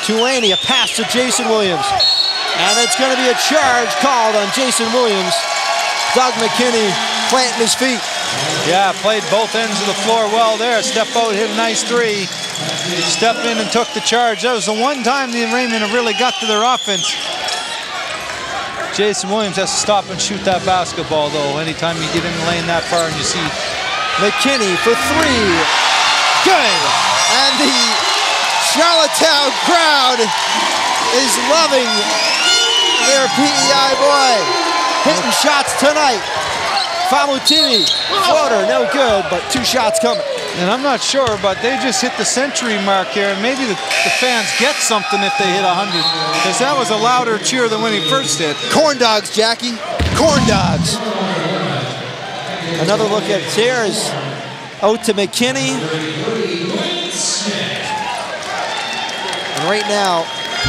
Tulaney, a pass to Jason Williams. And it's going to be a charge called on Jason Williams. Doug McKinney planting his feet. Yeah, played both ends of the floor well there. Step out, hit a nice 3. Stepped in and took the charge. That was the one time the Raymond have really got to their offense. Jason Williams has to stop and shoot that basketball, though. Anytime you get in the lane that far and you see McKinney for 3. Good. And the Charlottetown crowd is loving their PEI boy. Hitting shots tonight. Famutimi, floater, no good, but 2 shots coming. And I'm not sure, but they just hit the century mark here, and maybe the fans get something if they hit 100, because that was a louder cheer than when he first hit. Corn dogs, Jackie, corn dogs. Another look at here is out to McKinney. And right now,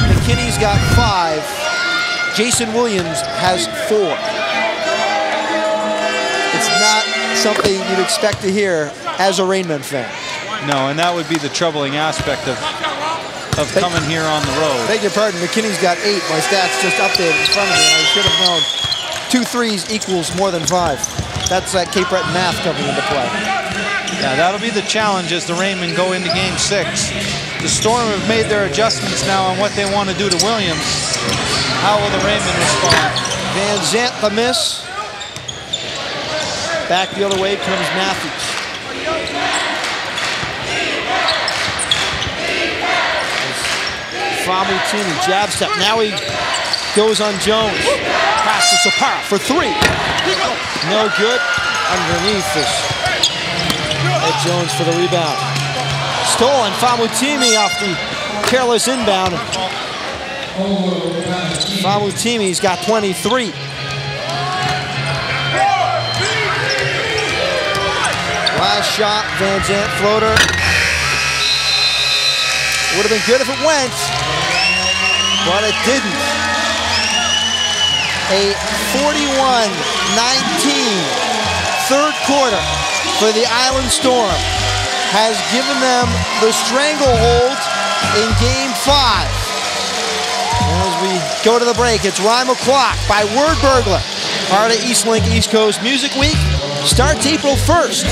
McKinney's got 5. Jason Williams has 4. It's not something you'd expect to hear as a Rainman fan. No, and that would be the troubling aspect of coming here on the road. Beg your pardon, McKinney's got 8. My stats just updated in front of me, and I should have known 2 threes equals more than 5. That's that Cape Breton math coming into play. Yeah, that'll be the challenge as the Raymond go into game 6. The Storm have made their adjustments now on what they want to do to Williams. How will the Raymond respond? Van Zant the miss. Back the other way comes Matthews. Famutini jab step. Now he goes on Jones. Pass to Sapara for 3. No good. Underneath this. Ed Jones for the rebound. Stolen. Famutini off the careless inbound. Famutini's got 23. Last shot, Van Zant floater. Would have been good if it went, but it didn't. A 41-19 third quarter for the Island Storm has given them the stranglehold in game 5. As we go to the break, it's Rhyme O'Clock by Word Burglar. Part of Eastlink East Coast Music Week. Starts April 1st.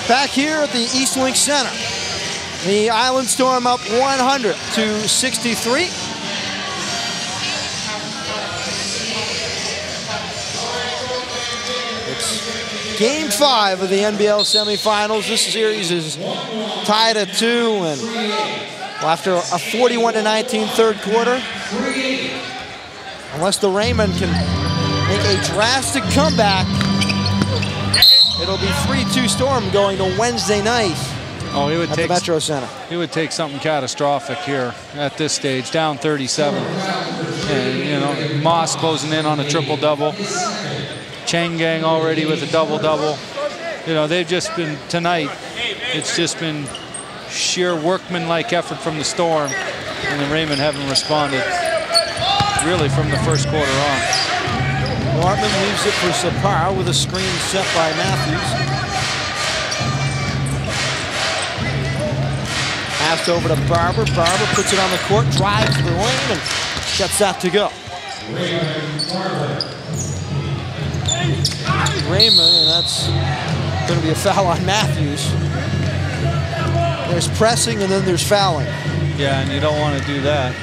Back here at the Eastlink Center, the Island Storm up 100-63. It's game 5 of the NBL semifinals. This series is tied at 2, and after a 41-19 third quarter, unless the Raymond can make a drastic comeback, it'll be 3-2 Storm going to Wednesday night at the Metro Center. It would take something catastrophic here at this stage, down 37. And, you know, Moss closing in on a triple-double. Chang Gang already with a double-double. You know, they've just been, tonight, it's just been sheer workman-like effort from the Storm, and the Raymond haven't responded really from the first quarter on. Nortman leaves it for Sapar with a screen set by Matthews. Pass over to Barber. Barber puts it on the court, drives the lane, and gets that to go. Raymond, and that's going to be a foul on Matthews. There's pressing and then there's fouling. Yeah, and you don't want to do that.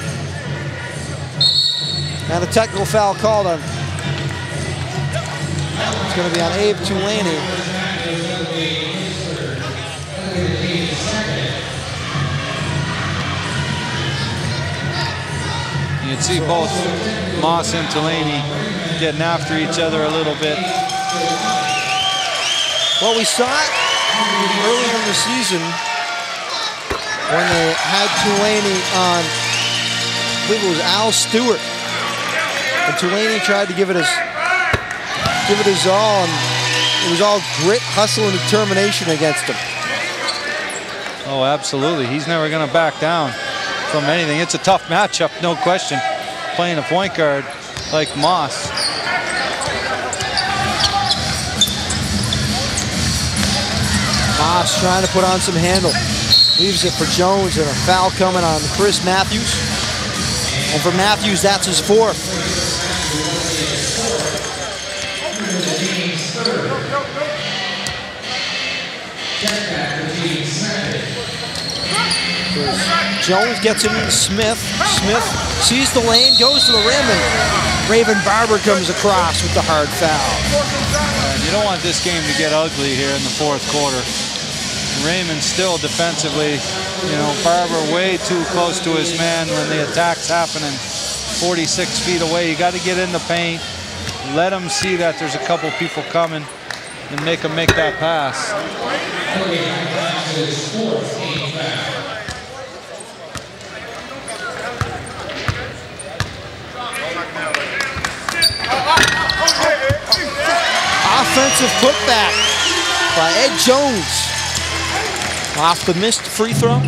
And a technical foul called on. It's going to be on Abe Tulane. You can see both Moss and Tulane getting after each other a little bit. Well, we saw it earlier in the season when they had Tulane on, I believe it was Al Stewart. And Tulane tried to give it his all, and it was all grit, hustle, and determination against him. Oh, absolutely. He's never going to back down from anything. It's a tough matchup, no question, playing a point guard like Moss. Moss trying to put on some handle. Leaves it for Jones, and a foul coming on Chris Matthews. And for Matthews, that's his fourth. Jones gets him to Smith. Smith sees the lane, goes to the rim, and Raven Barber comes across with the hard foul. You don't want this game to get ugly here in the fourth quarter. Raymond still defensively, you know, Barber way too close to his man when the attack's happening 46 feet away. You got to get in the paint, let him see that there's a couple people coming, and make him make that pass. Offensive putback by Ed Jones. Off the missed free throw.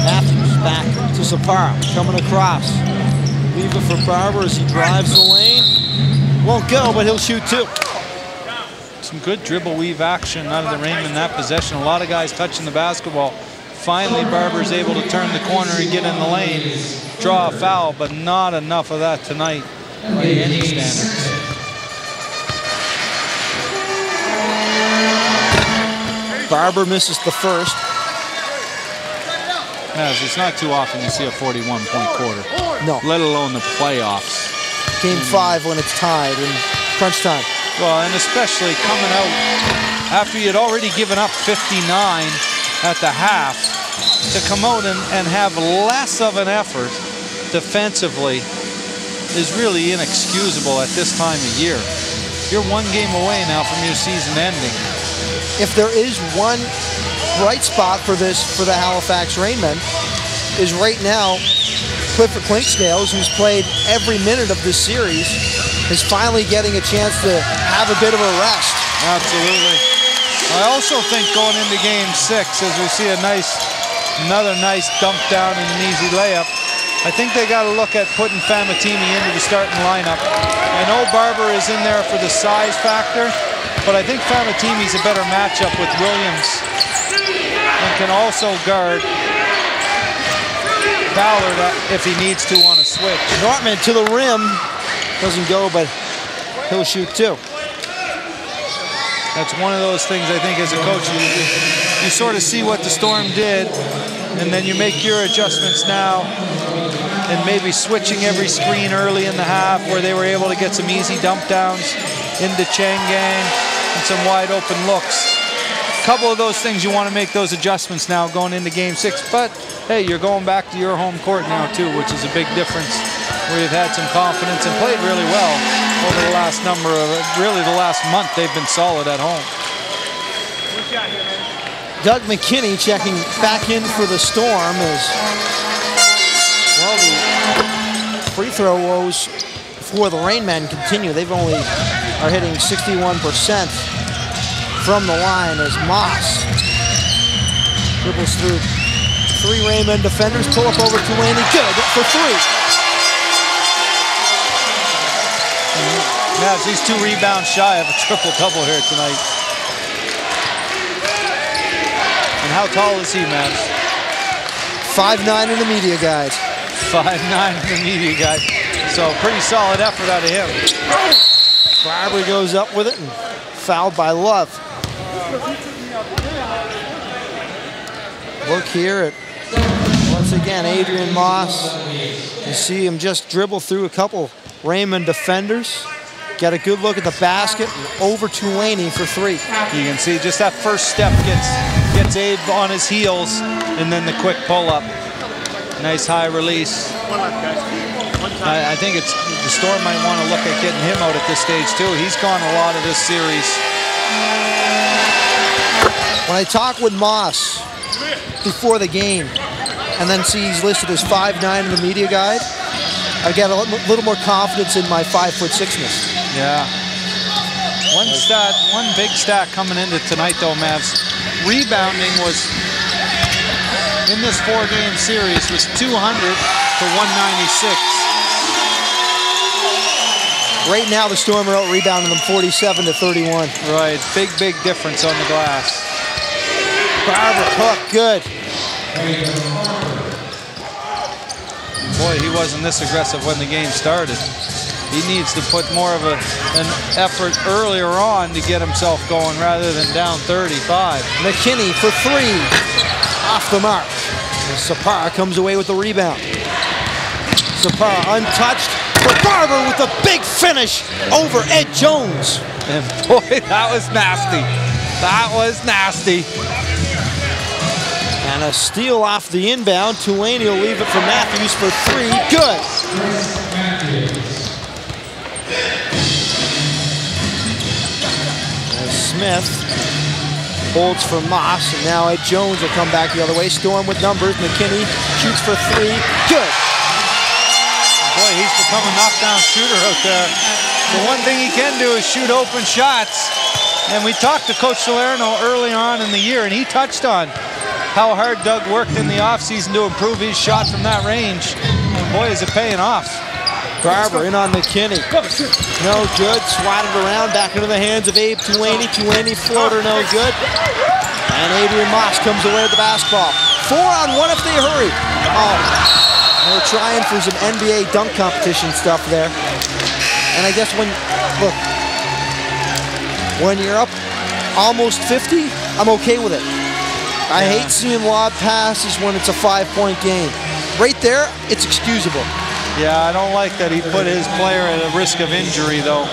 Matthews back to Zapara, coming across. Leave it for Barber as he drives the lane. Won't go, but he'll shoot two. Some good dribble weave action out of the Raymond in that possession. A lot of guys touching the basketball. Finally, Barber's able to turn the corner and get in the lane, draw a foul, but not enough of that tonight by any standards. Barber misses the first. Yes, it's not too often you see a 41-point quarter. No. Let alone the playoffs. Game 5 when it's tied in crunch time. Well, and especially coming out after you had already given up 59 at the half, to come out and have less of an effort defensively is really inexcusable at this time of year. You're one game away now from your season ending. If there is one bright spot for the Halifax Rainmen, is right now Clifford Clinksdale, who's played every minute of this series, is finally getting a chance to have a bit of a rest. Absolutely. I also think going into game 6, as we see another nice dump down and an easy layup, I think they got to look at putting Famatimi into the starting lineup. I know Barber is in there for the size factor, but I think Famatimi's a better matchup with Williams and can also guard Ballard if he needs to on a switch. Nortman to the rim. Doesn't go, but he'll shoot two. That's one of those things, I think, as a coach, you sort of see what the Storm did, and then you make your adjustments now, and maybe switching every screen early in the half where they were able to get some easy dump downs into Changang and some wide open looks. A couple of those things you want to make those adjustments now going into game 6, but hey, you're going back to your home court now too, which is a big difference, where you've had some confidence and played really well over the last really the last month. They've been solid at home. Doug McKinney checking back in for the Storm as, well, the free throw woes for the Rainmen continue. They've only are hitting 61% from the line as Moss dribbles through 3 Rainmen defenders, pull up over Tulane, good for 3. Mavs, he's 2 rebounds shy of a triple-double here tonight. And how tall is he, Mavs? 5'9" in the media guide. 5'9" in the media guide. So pretty solid effort out of him. Barber goes up with it and fouled by Love. Look here at, once again, Adrian Moss. You see him just dribble through a couple Raymond defenders. Get a good look at the basket and over to Laney for three. You can see just that first step gets Abe on his heels, and then the quick pull-up. Nice high release. I think the Storm might want to look at getting him out at this stage too. He's gone a lot of this series. When I talk with Moss before the game and then see he's listed as 5'9" in the media guide, I get a little more confidence in my 5'6"ness. Yeah. One big stat coming into tonight though, Mavs. Rebounding was, in this 4-game series, was 200 to 196. Right now the Storm are out rebounding them 47 to 31. Right, big difference on the glass. Barber Cook, good. Boy, he wasn't this aggressive when the game started. He needs to put more of an effort earlier on to get himself going rather than down 35. McKinney for three. Off the mark. Sapara comes away with the rebound. Sapara untouched. For Barber with the big finish over Ed Jones. And boy, that was nasty. That was nasty. And a steal off the inbound. Tulane will leave it for Matthews for three. Good. Smith holds for Moss, and now Ed Jones will come back the other way. Storm with numbers. McKinney shoots for three. Good. Boy, he's become a knockdown shooter out there. The one thing he can do is shoot open shots. And we talked to Coach Salerno early on in the year, and he touched on how hard Doug worked in the offseason to improve his shot from that range. And boy, is it paying off. Barber in on McKinney. No good. Swatted around back into the hands of Abe Tulaney. Tulaney floater, no good. And Adrian Moss comes away with the basketball. 4-on-1 if they hurry. Oh, they're trying for some NBA dunk competition stuff there. And I guess when you're up almost 50, I'm okay with it. I hate seeing lob passes when it's a 5-point game. Right there, it's excusable. Yeah, I don't like that he put his player at a risk of injury, though.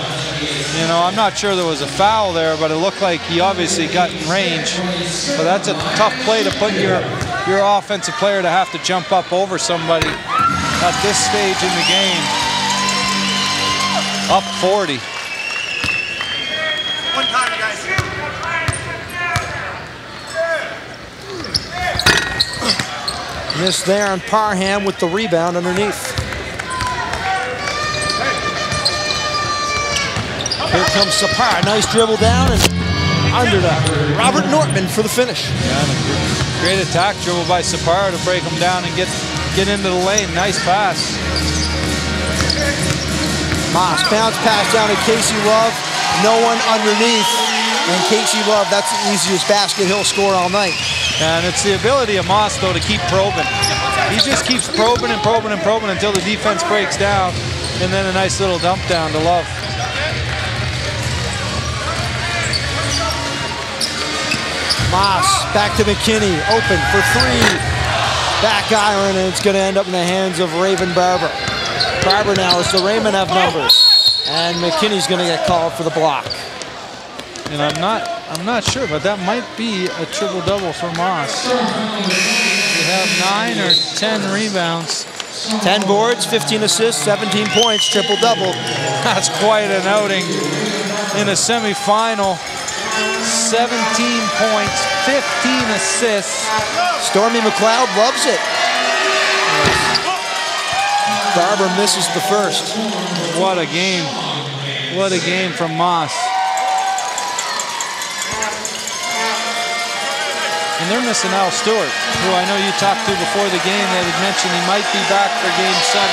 You know, I'm not sure there was a foul there, but it looked like he obviously got in range. But that's a tough play to put your offensive player to have to jump up over somebody at this stage in the game. Up 40. One time, guys. Missed there on Parham with the rebound underneath. Here comes Sapar, nice dribble down and under to Robert Nortman for the finish. Yeah, great attack dribble by Sapar to break him down and get into the lane. Nice pass. Moss, bounce pass down to Casey Love. No one underneath. And Casey Love, that's the easiest basket he'll score all night. And it's the ability of Moss, though, to keep probing. He just keeps probing and probing and probing until the defense breaks down. And then a nice little dump down to Love. Moss back to McKinney, open for three. Back iron, and it's going to end up in the hands of Raven Barber. Barber now as the Raymond have numbers. And McKinney's going to get called for the block. And I'm not sure, but that might be a triple-double for Moss. We have 9 or 10 rebounds. 10 boards, 15 assists, 17 points, triple-double. That's quite an outing in a semifinal. 17 points, 15 assists. Stormy McLeod loves it. Barber misses the first. What a game. What a game from Moss. And they're missing Al Stewart, who I know you talked to before the game that had mentioned he might be back for Game 7.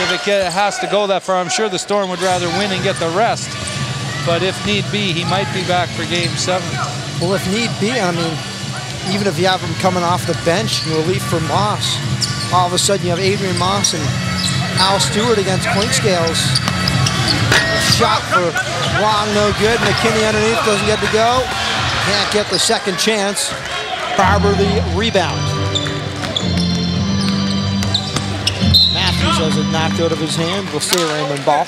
If it has to go that far, I'm sure the Storm would rather win and get the rest. But if need be, he might be back for Game 7. Well, if need be, I mean, even if you have him coming off the bench in relief for Moss, all of a sudden you have Adrian Moss and Al Stewart against Clinkscales. Shot for long, no good. McKinney underneath, doesn't get to go. Can't get the second chance. Barber the rebound. Matthews has it knocked out of his hand. We'll stay Raymond ball.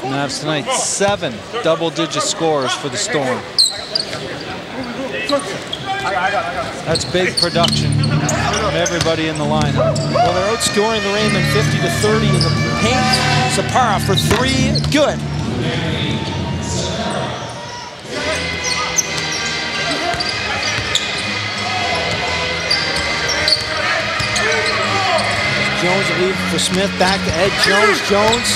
Mavs tonight, 7 double-digit scores for the Storm. That's big production from everybody in the lineup. Well, they're outscoring the Raymond 50-30 in the paint. Sapara for 3, good. Jones will leave for Smith, back to Ed Jones. Jones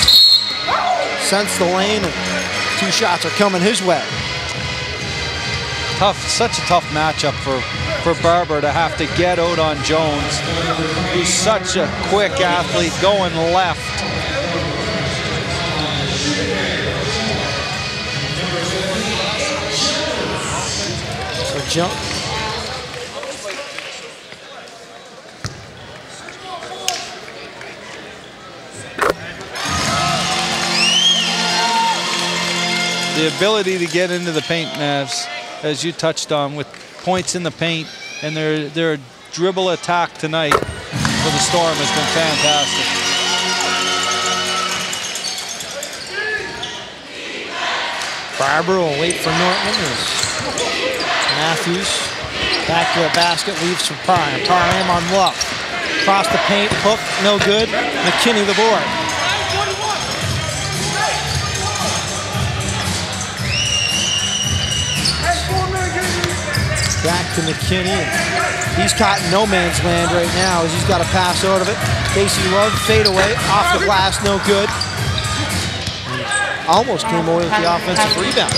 sends the lane, and 2 shots are coming his way. Tough, such a tough matchup for Barber to have to get out on Jones. He's such a quick athlete going left. So Jones. The ability to get into the paint, Mavs, as you touched on, with points in the paint, and their dribble attack tonight for the Storm has been fantastic. Barber will wait for Nortman. Matthews back to the basket, leaves for Parham. Parham on Love. Across the paint, hook, no good. McKinney the board. Back to McKinney. He's caught in no man's land right now as he's got to pass out of it. Casey Love, fade away, off the glass, no good. Almost came away with the offensive rebound.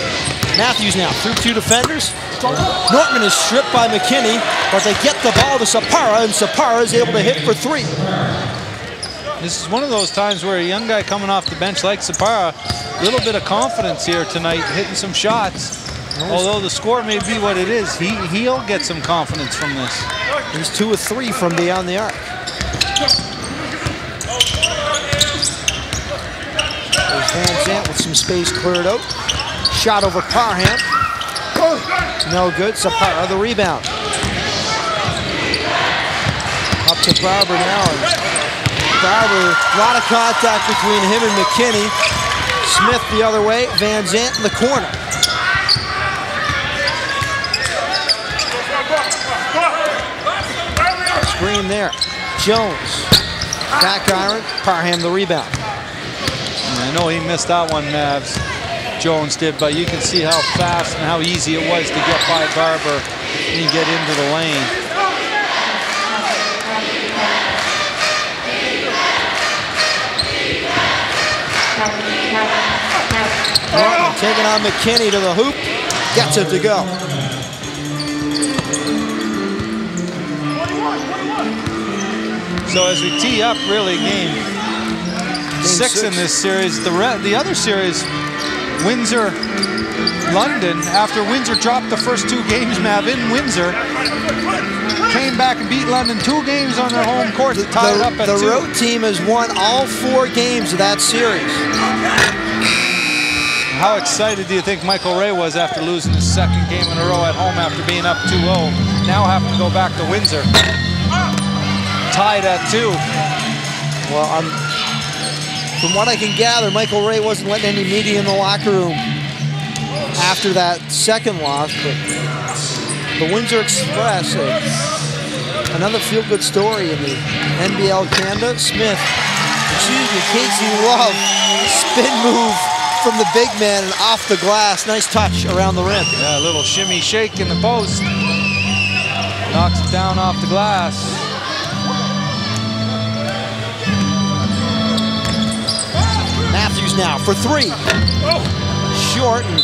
Matthews now through 2 defenders. Nortman is stripped by McKinney, but they get the ball to Sapara, and Sapara is able to hit for 3. This is one of those times where a young guy coming off the bench like Sapara, a little bit of confidence here tonight, hitting some shots. Although the score may be what it is, he'll get some confidence from this. He's 2 of 3 from beyond the arc. There's Van Zandt with some space cleared out. Shot over Parham. No good. Sapara the rebound. Up to Barber now. Barber, a lot of contact between him and McKinney. Smith the other way. Van Zandt in the corner. Screen there. Jones. Back iron. Parham the rebound. I know he missed that one, Mavs. Jones did, but you can see how fast and how easy it was to get by Barber and get into the lane. Norton taking on McKinney to the hoop. Gets it to go. So as we tee up, really, game 6 in this series. The other series, Windsor, London, after Windsor dropped the first 2 games, Mav, in Windsor, came back and beat London 2 games on their home court, tied up at 2. The road team has won all 4 games of that series. How excited do you think Michael Ray was after losing his 2nd game in a row at home after being up 2-0? Now having to go back to Windsor. Tied at 2. Well, from what I can gather, Michael Ray wasn't letting any media in the locker room after that 2nd loss, but the Windsor Express, another feel-good story in the NBL Canada. Smith, Casey Love, spin move from the big man and off the glass. Nice touch around the rim. Yeah, a little shimmy shake in the post. Knocks it down off the glass. Matthews now for 3. Short, and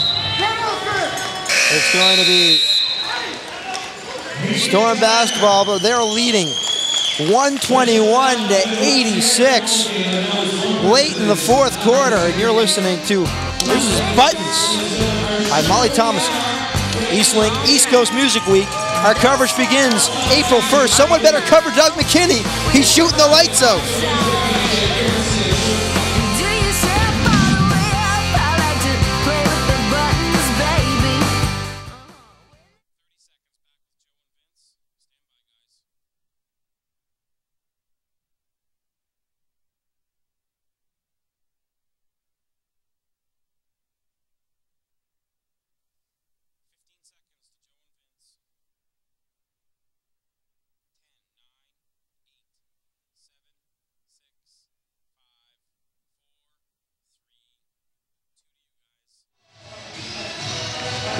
it's going to be Storm basketball, but they're leading 121-86 late in the 4th quarter, and you're listening to This is Buttons by Molly Thomas. Eastlink East Coast Music Week. Our coverage begins April 1st. Someone better cover Doug McKinney. He's shooting the lights out.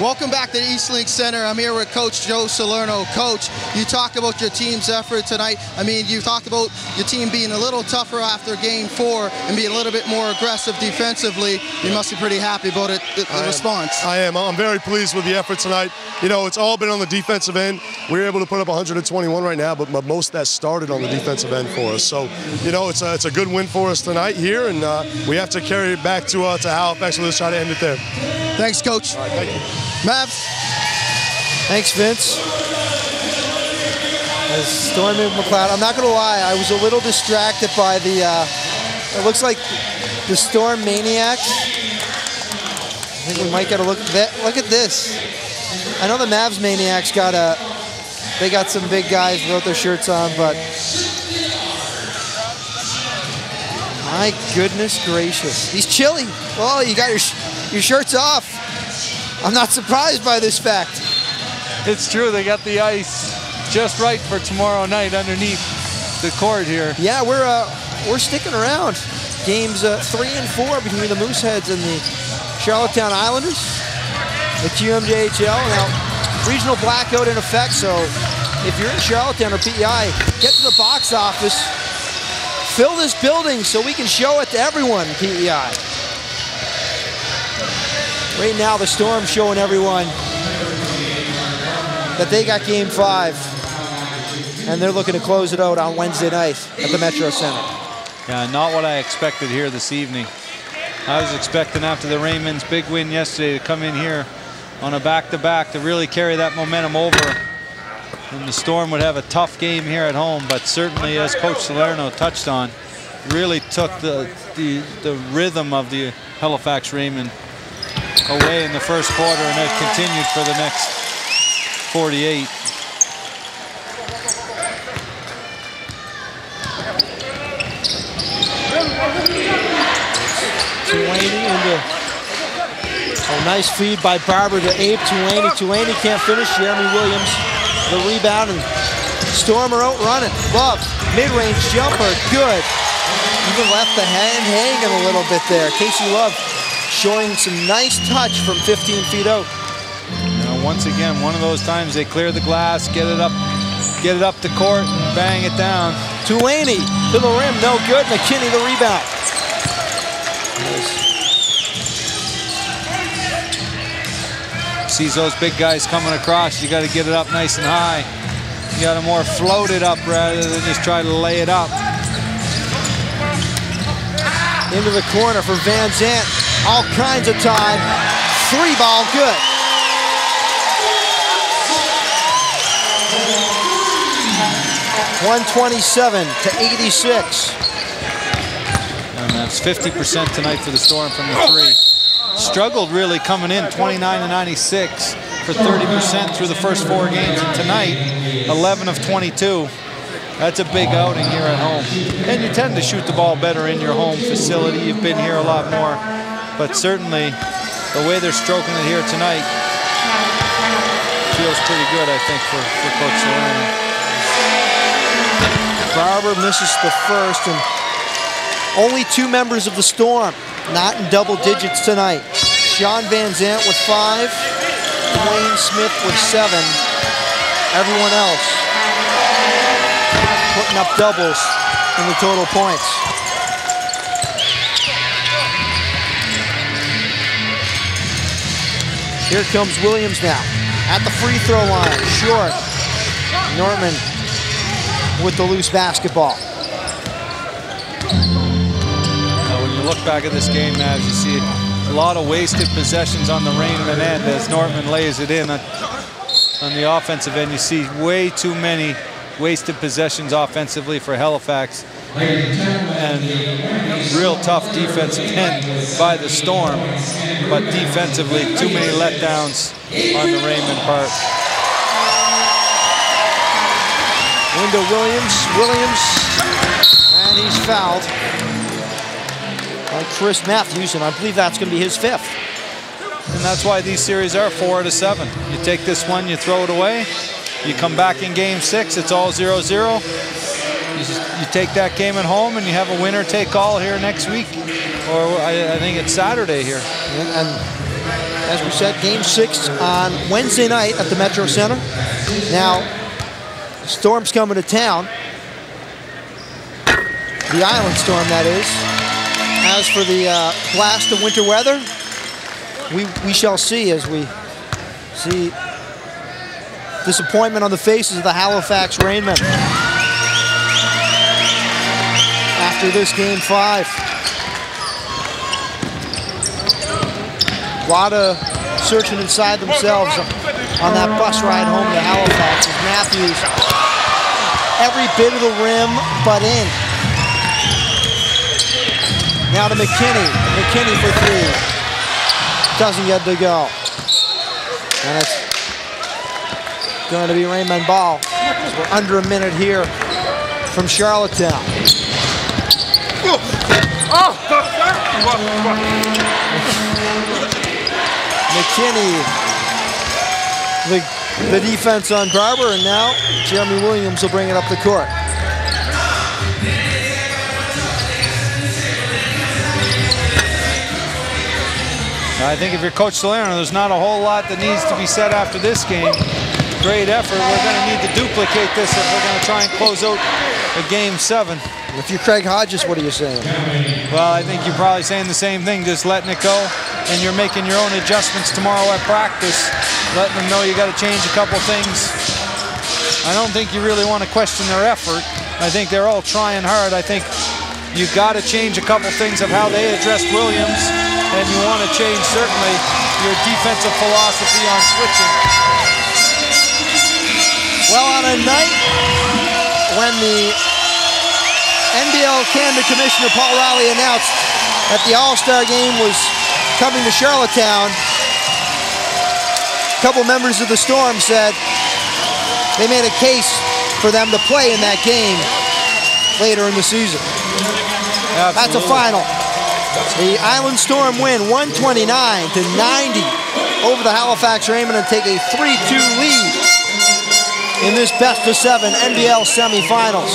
Welcome back to the Eastlink Center. I'm here with Coach Joe Salerno. Coach, you talked about your team's effort tonight. I mean, you talked about your team being a little tougher after Game 4 and being a little bit more aggressive defensively. You must be pretty happy about it, the response. I am. I'm very pleased with the effort tonight. You know, it's all been on the defensive end. We were able to put up 121 right now, but most of that started on the defensive end for us. So, you know, it's a good win for us tonight here, and we have to carry it back to Halifax. Let's try to end it there. Thanks, Coach. All right, thank you. Mavs. Thanks, Vince. As Stormy McLeod, I'm not going to lie, I was a little distracted by the, it looks like the Storm Maniacs. I think we might get a look at that. Look at this. I know the Mavs Maniacs they got some big guys without their shirts on, but my goodness gracious. He's chilly. Oh, you got your shirts off. I'm not surprised by this fact. It's true, they got the ice just right for tomorrow night underneath the court here. Yeah, we're sticking around. Games 3 and 4 between the Mooseheads and the Charlottetown Islanders. The QMJHL now regional blackout in effect. So if you're in Charlottetown or PEI, get to the box office, fill this building so we can show it to everyone in PEI. Right now, the Storm's showing everyone that they got Game 5, and they're looking to close it out on Wednesday night at the Metro Center. Yeah, not what I expected here this evening. I was expecting after the Raymond's big win yesterday to come in here on a back-to-back to really carry that momentum over. And the Storm would have a tough game here at home, but certainly, as Coach Salerno touched on, really took the rhythm of the Halifax Raymond away in the first quarter, and it continued for the next 48. Tuaney into a nice feed by Barber to Abe Tuaney. Tuaney can't finish. Jeremy Williams the rebound, and Storm are out running. Love, mid-range jumper, good. Even left the hand hanging a little bit there. Casey Love showing some nice touch from 15 feet out. Now, once again, one of those times they clear the glass, get it up to court, and bang it down. Tuaney to the rim, no good. McKinney the rebound. Sees those big guys coming across, you got to get it up nice and high. You got to more float it up rather than just try to lay it up. Into the corner for Van Zandt. All kinds of time. 3 ball, good. .127 to 86. And that's 50% tonight for the Storm from the 3. Struggled really coming in, 29 to 96 for 30% through the first 4 games. And tonight, 11 of 22. That's a big outing here at home. And you tend to shoot the ball better in your home facility. You've been here a lot more. But certainly, the way they're stroking it here tonight feels pretty good, I think, for Coach Salerno. Barber misses the first, and only 2 members of the Storm not in double digits tonight. Sean Van Zandt with 5, Dwayne Smith with 7. Everyone else putting up doubles in the total points. Here comes Williams now at the free throw line, short. Norman with the loose basketball. Now, when you look back at this game, as you see a lot of wasted possessions on the Raymond end as Norman lays it in. On the offensive end, you see way too many wasted possessions offensively for Halifax. And real tough defensive end by the Storm. But defensively, too many letdowns on the Raymond part. Into Williams, and he's fouled by Chris Matthews, and I believe that's going to be his 5th. And that's why these series are 4 out of 7. You take this one, you throw it away. You come back in game 6, it's all 0-0. You take that game at home, and you have a winner take all here next week, or I think it's Saturday here. And as we said, game 6 on Wednesday night at the Metro Center. Now, Storm's coming to town. The Island Storm, that is. As for the blast of winter weather, we shall see as we see disappointment on the faces of the Halifax Rainmen. After this game 5. A lot of searching inside themselves on that bus ride home to Halifax as Matthews, every bit of the rim but in. Now to McKinney. McKinney for 3. Doesn't get to go. And it's going to be Raymond ball. We're under a minute here from Charlottetown. McKinney, the defense on Barber, and now Jeremy Williams will bring it up the court. I think if you're Coach Salerno, there's not a whole lot that needs to be said after this game. Great effort. We're going to need to duplicate this if we're going to try and close out a game 7. If you're Craig Hodges, what are you saying? Well, I think you're probably saying the same thing, just letting it go, and you're making your own adjustments tomorrow at practice, letting them know you got to change a couple things. I don't think you really want to question their effort. I think they're all trying hard. I think you got to change a couple things of how they addressed Williams, and you want to change certainly your defensive philosophy on switching. Well, on a night when the NBL Canada Commissioner Paul Riley announced that the All-Star game was coming to Charlottetown, a couple members of the Storm said they made a case for them to play in that game later in the season. Absolutely. That's a final. The Island Storm win 129-90 over the Halifax Raymond and take a 3-2 lead in this best-of-7 NBL semifinals.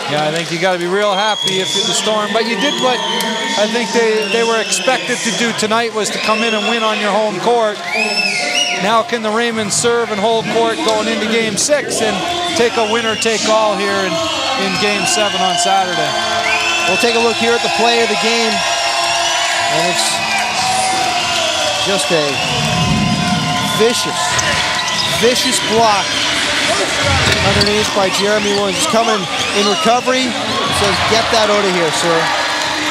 Yeah, I think you got to be real happy if you're the Storm, but you did what I think they were expected to do tonight, was to come in and win on your home court. Now can the Raymond serve and hold court going into game 6 and take a winner-take-all here in game 7 on Saturday. We'll take a look here at the play of the game, and it's just a vicious block underneath by Jeremy Williams. Coming in recovery, says, get that out of here, sir.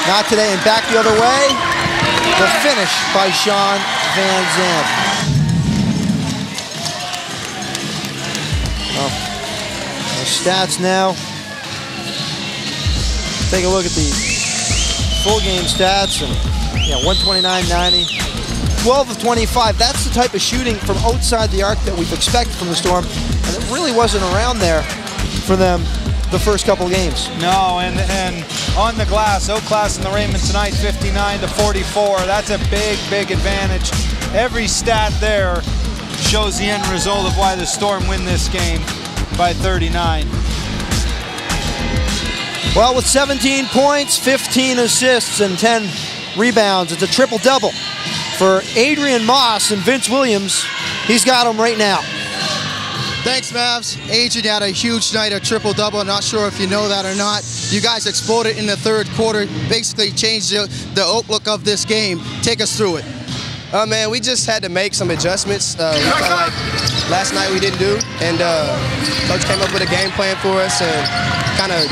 Not today, and back the other way. The finish by Sean Van Zandt. Well, the stats now. Take a look at the full game stats, and yeah, 129-90. 12 of 25. That's the type of shooting from outside the arc that we've expected from the Storm, and it really wasn't around there for them the first couple games. No, and on the glass, outclassing the Raymond tonight, 59-44. That's a big advantage. Every stat there shows the end result of why the Storm win this game by 39. Well, with 17 points, 15 assists, and 10 rebounds, it's a triple-double for Adrian Moss and Vince Williams. He's got them right now. Thanks, Mavs. Adrian had a huge night, a triple-double. Not sure if you know that or not. You guys exploded in the third quarter, basically changed the outlook of this game. Take us through it. Man, we just had to make some adjustments. We felt like last night we didn't do, and Coach came up with a game plan for us and kind of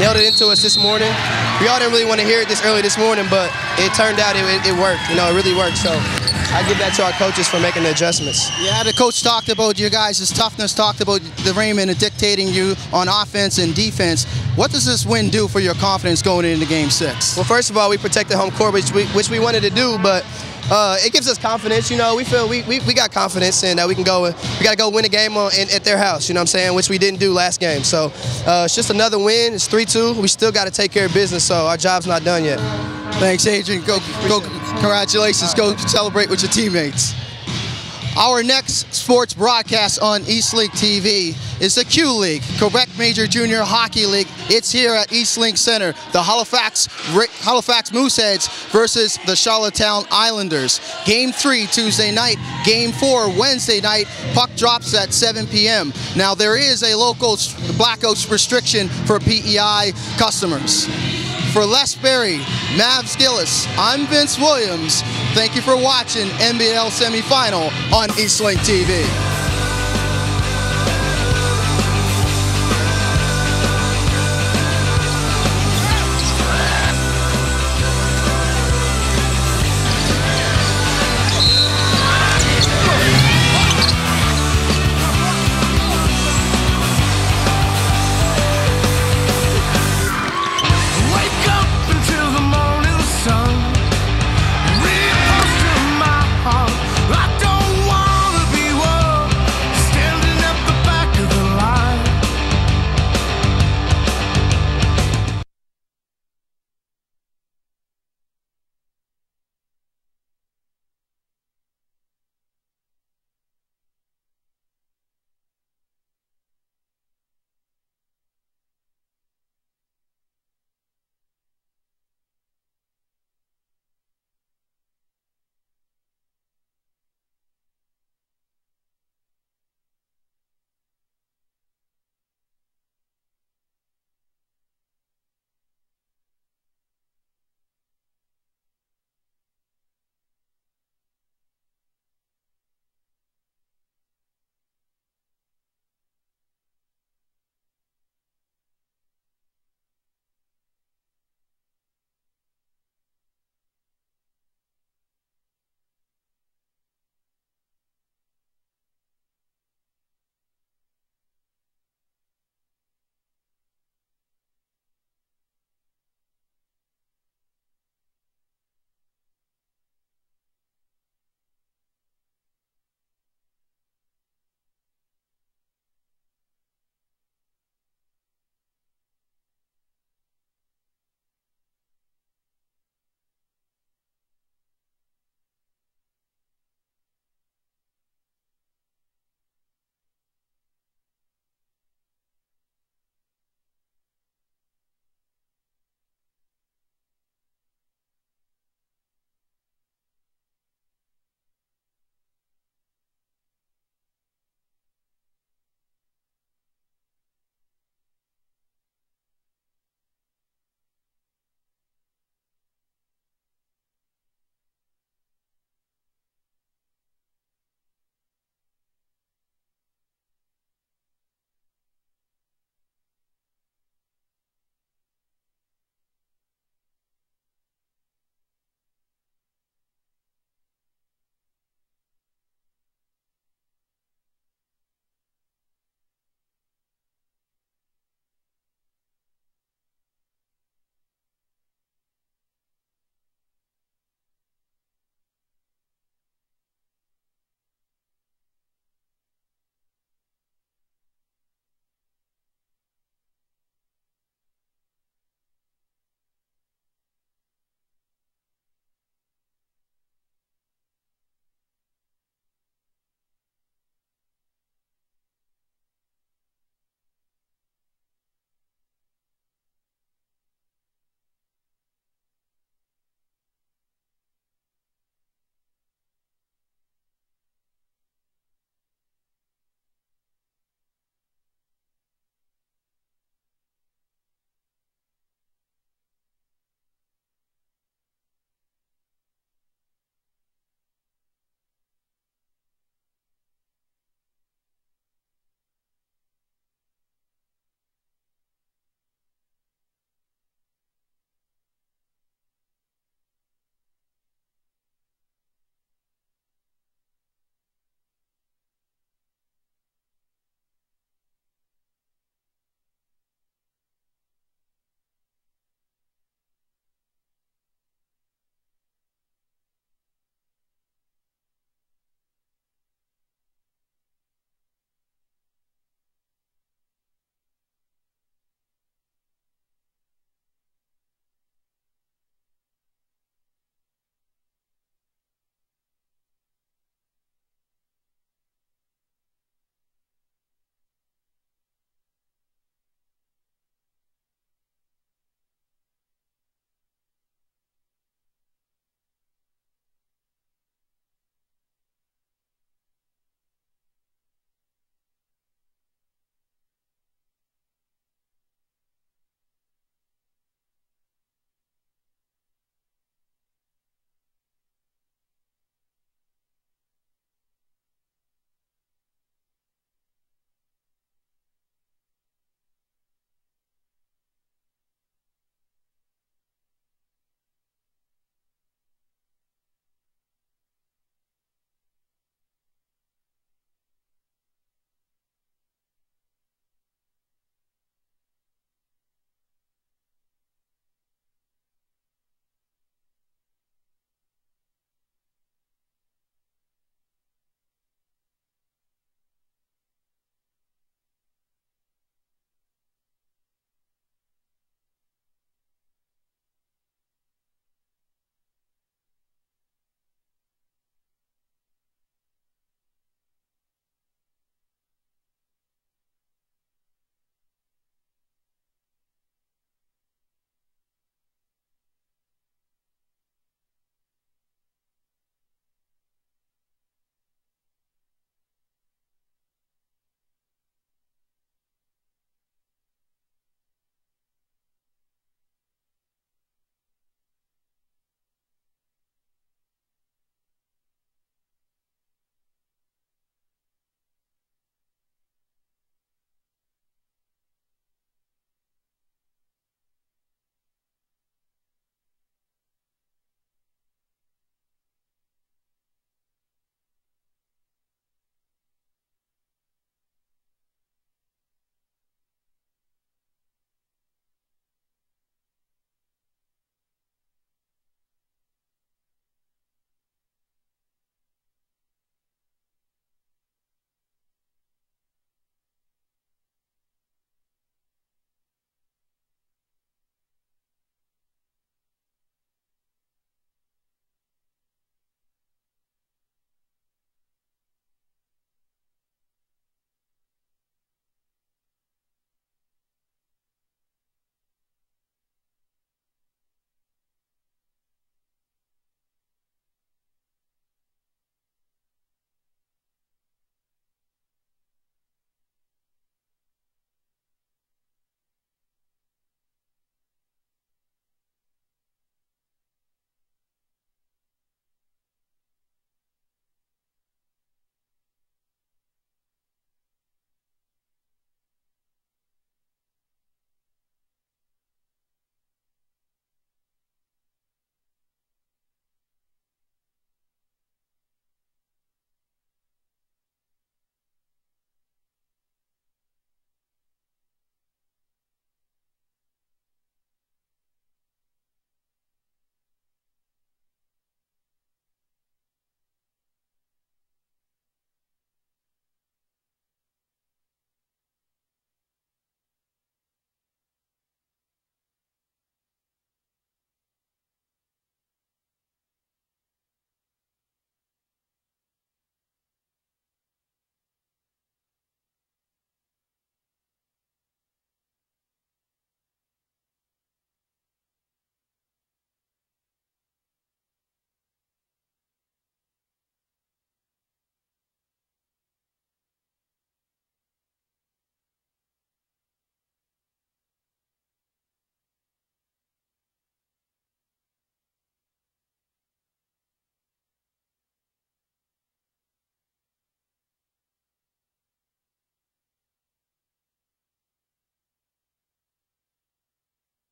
nailed it into us this morning. We all didn't really want to hear it this early this morning, but it turned out it worked. You know, it really worked. So I give that to our coaches for making the adjustments. Yeah, the coach talked about your guys' toughness, talked about the Raymond and dictating you on offense and defense. What does this win do for your confidence going into Game 6? Well, first of all, we protected home court, which we wanted to do, but it gives us confidence. You know, we feel we got confidence and that we can go. We got to go win a game at their house. You know what I'm saying? Which we didn't do last game. So it's just another win. It's 3-2. We still got to take care of business. So our job's not done yet. Thanks, Adrian. Go! Congratulations. Go celebrate with your teammates. Our next sports broadcast on Eastlink TV is the Q League, Quebec Major Junior Hockey League. It's here at Eastlink Center. The Halifax Mooseheads versus the Charlottetown Islanders. Game 3 Tuesday night, Game 4 Wednesday night. Puck drops at 7 p.m. Now there is a local blackouts restriction for PEI customers. For Les Berry, Mavs Gillis, I'm Vince Williams. Thank you for watching NBL semifinal on Eastlink TV.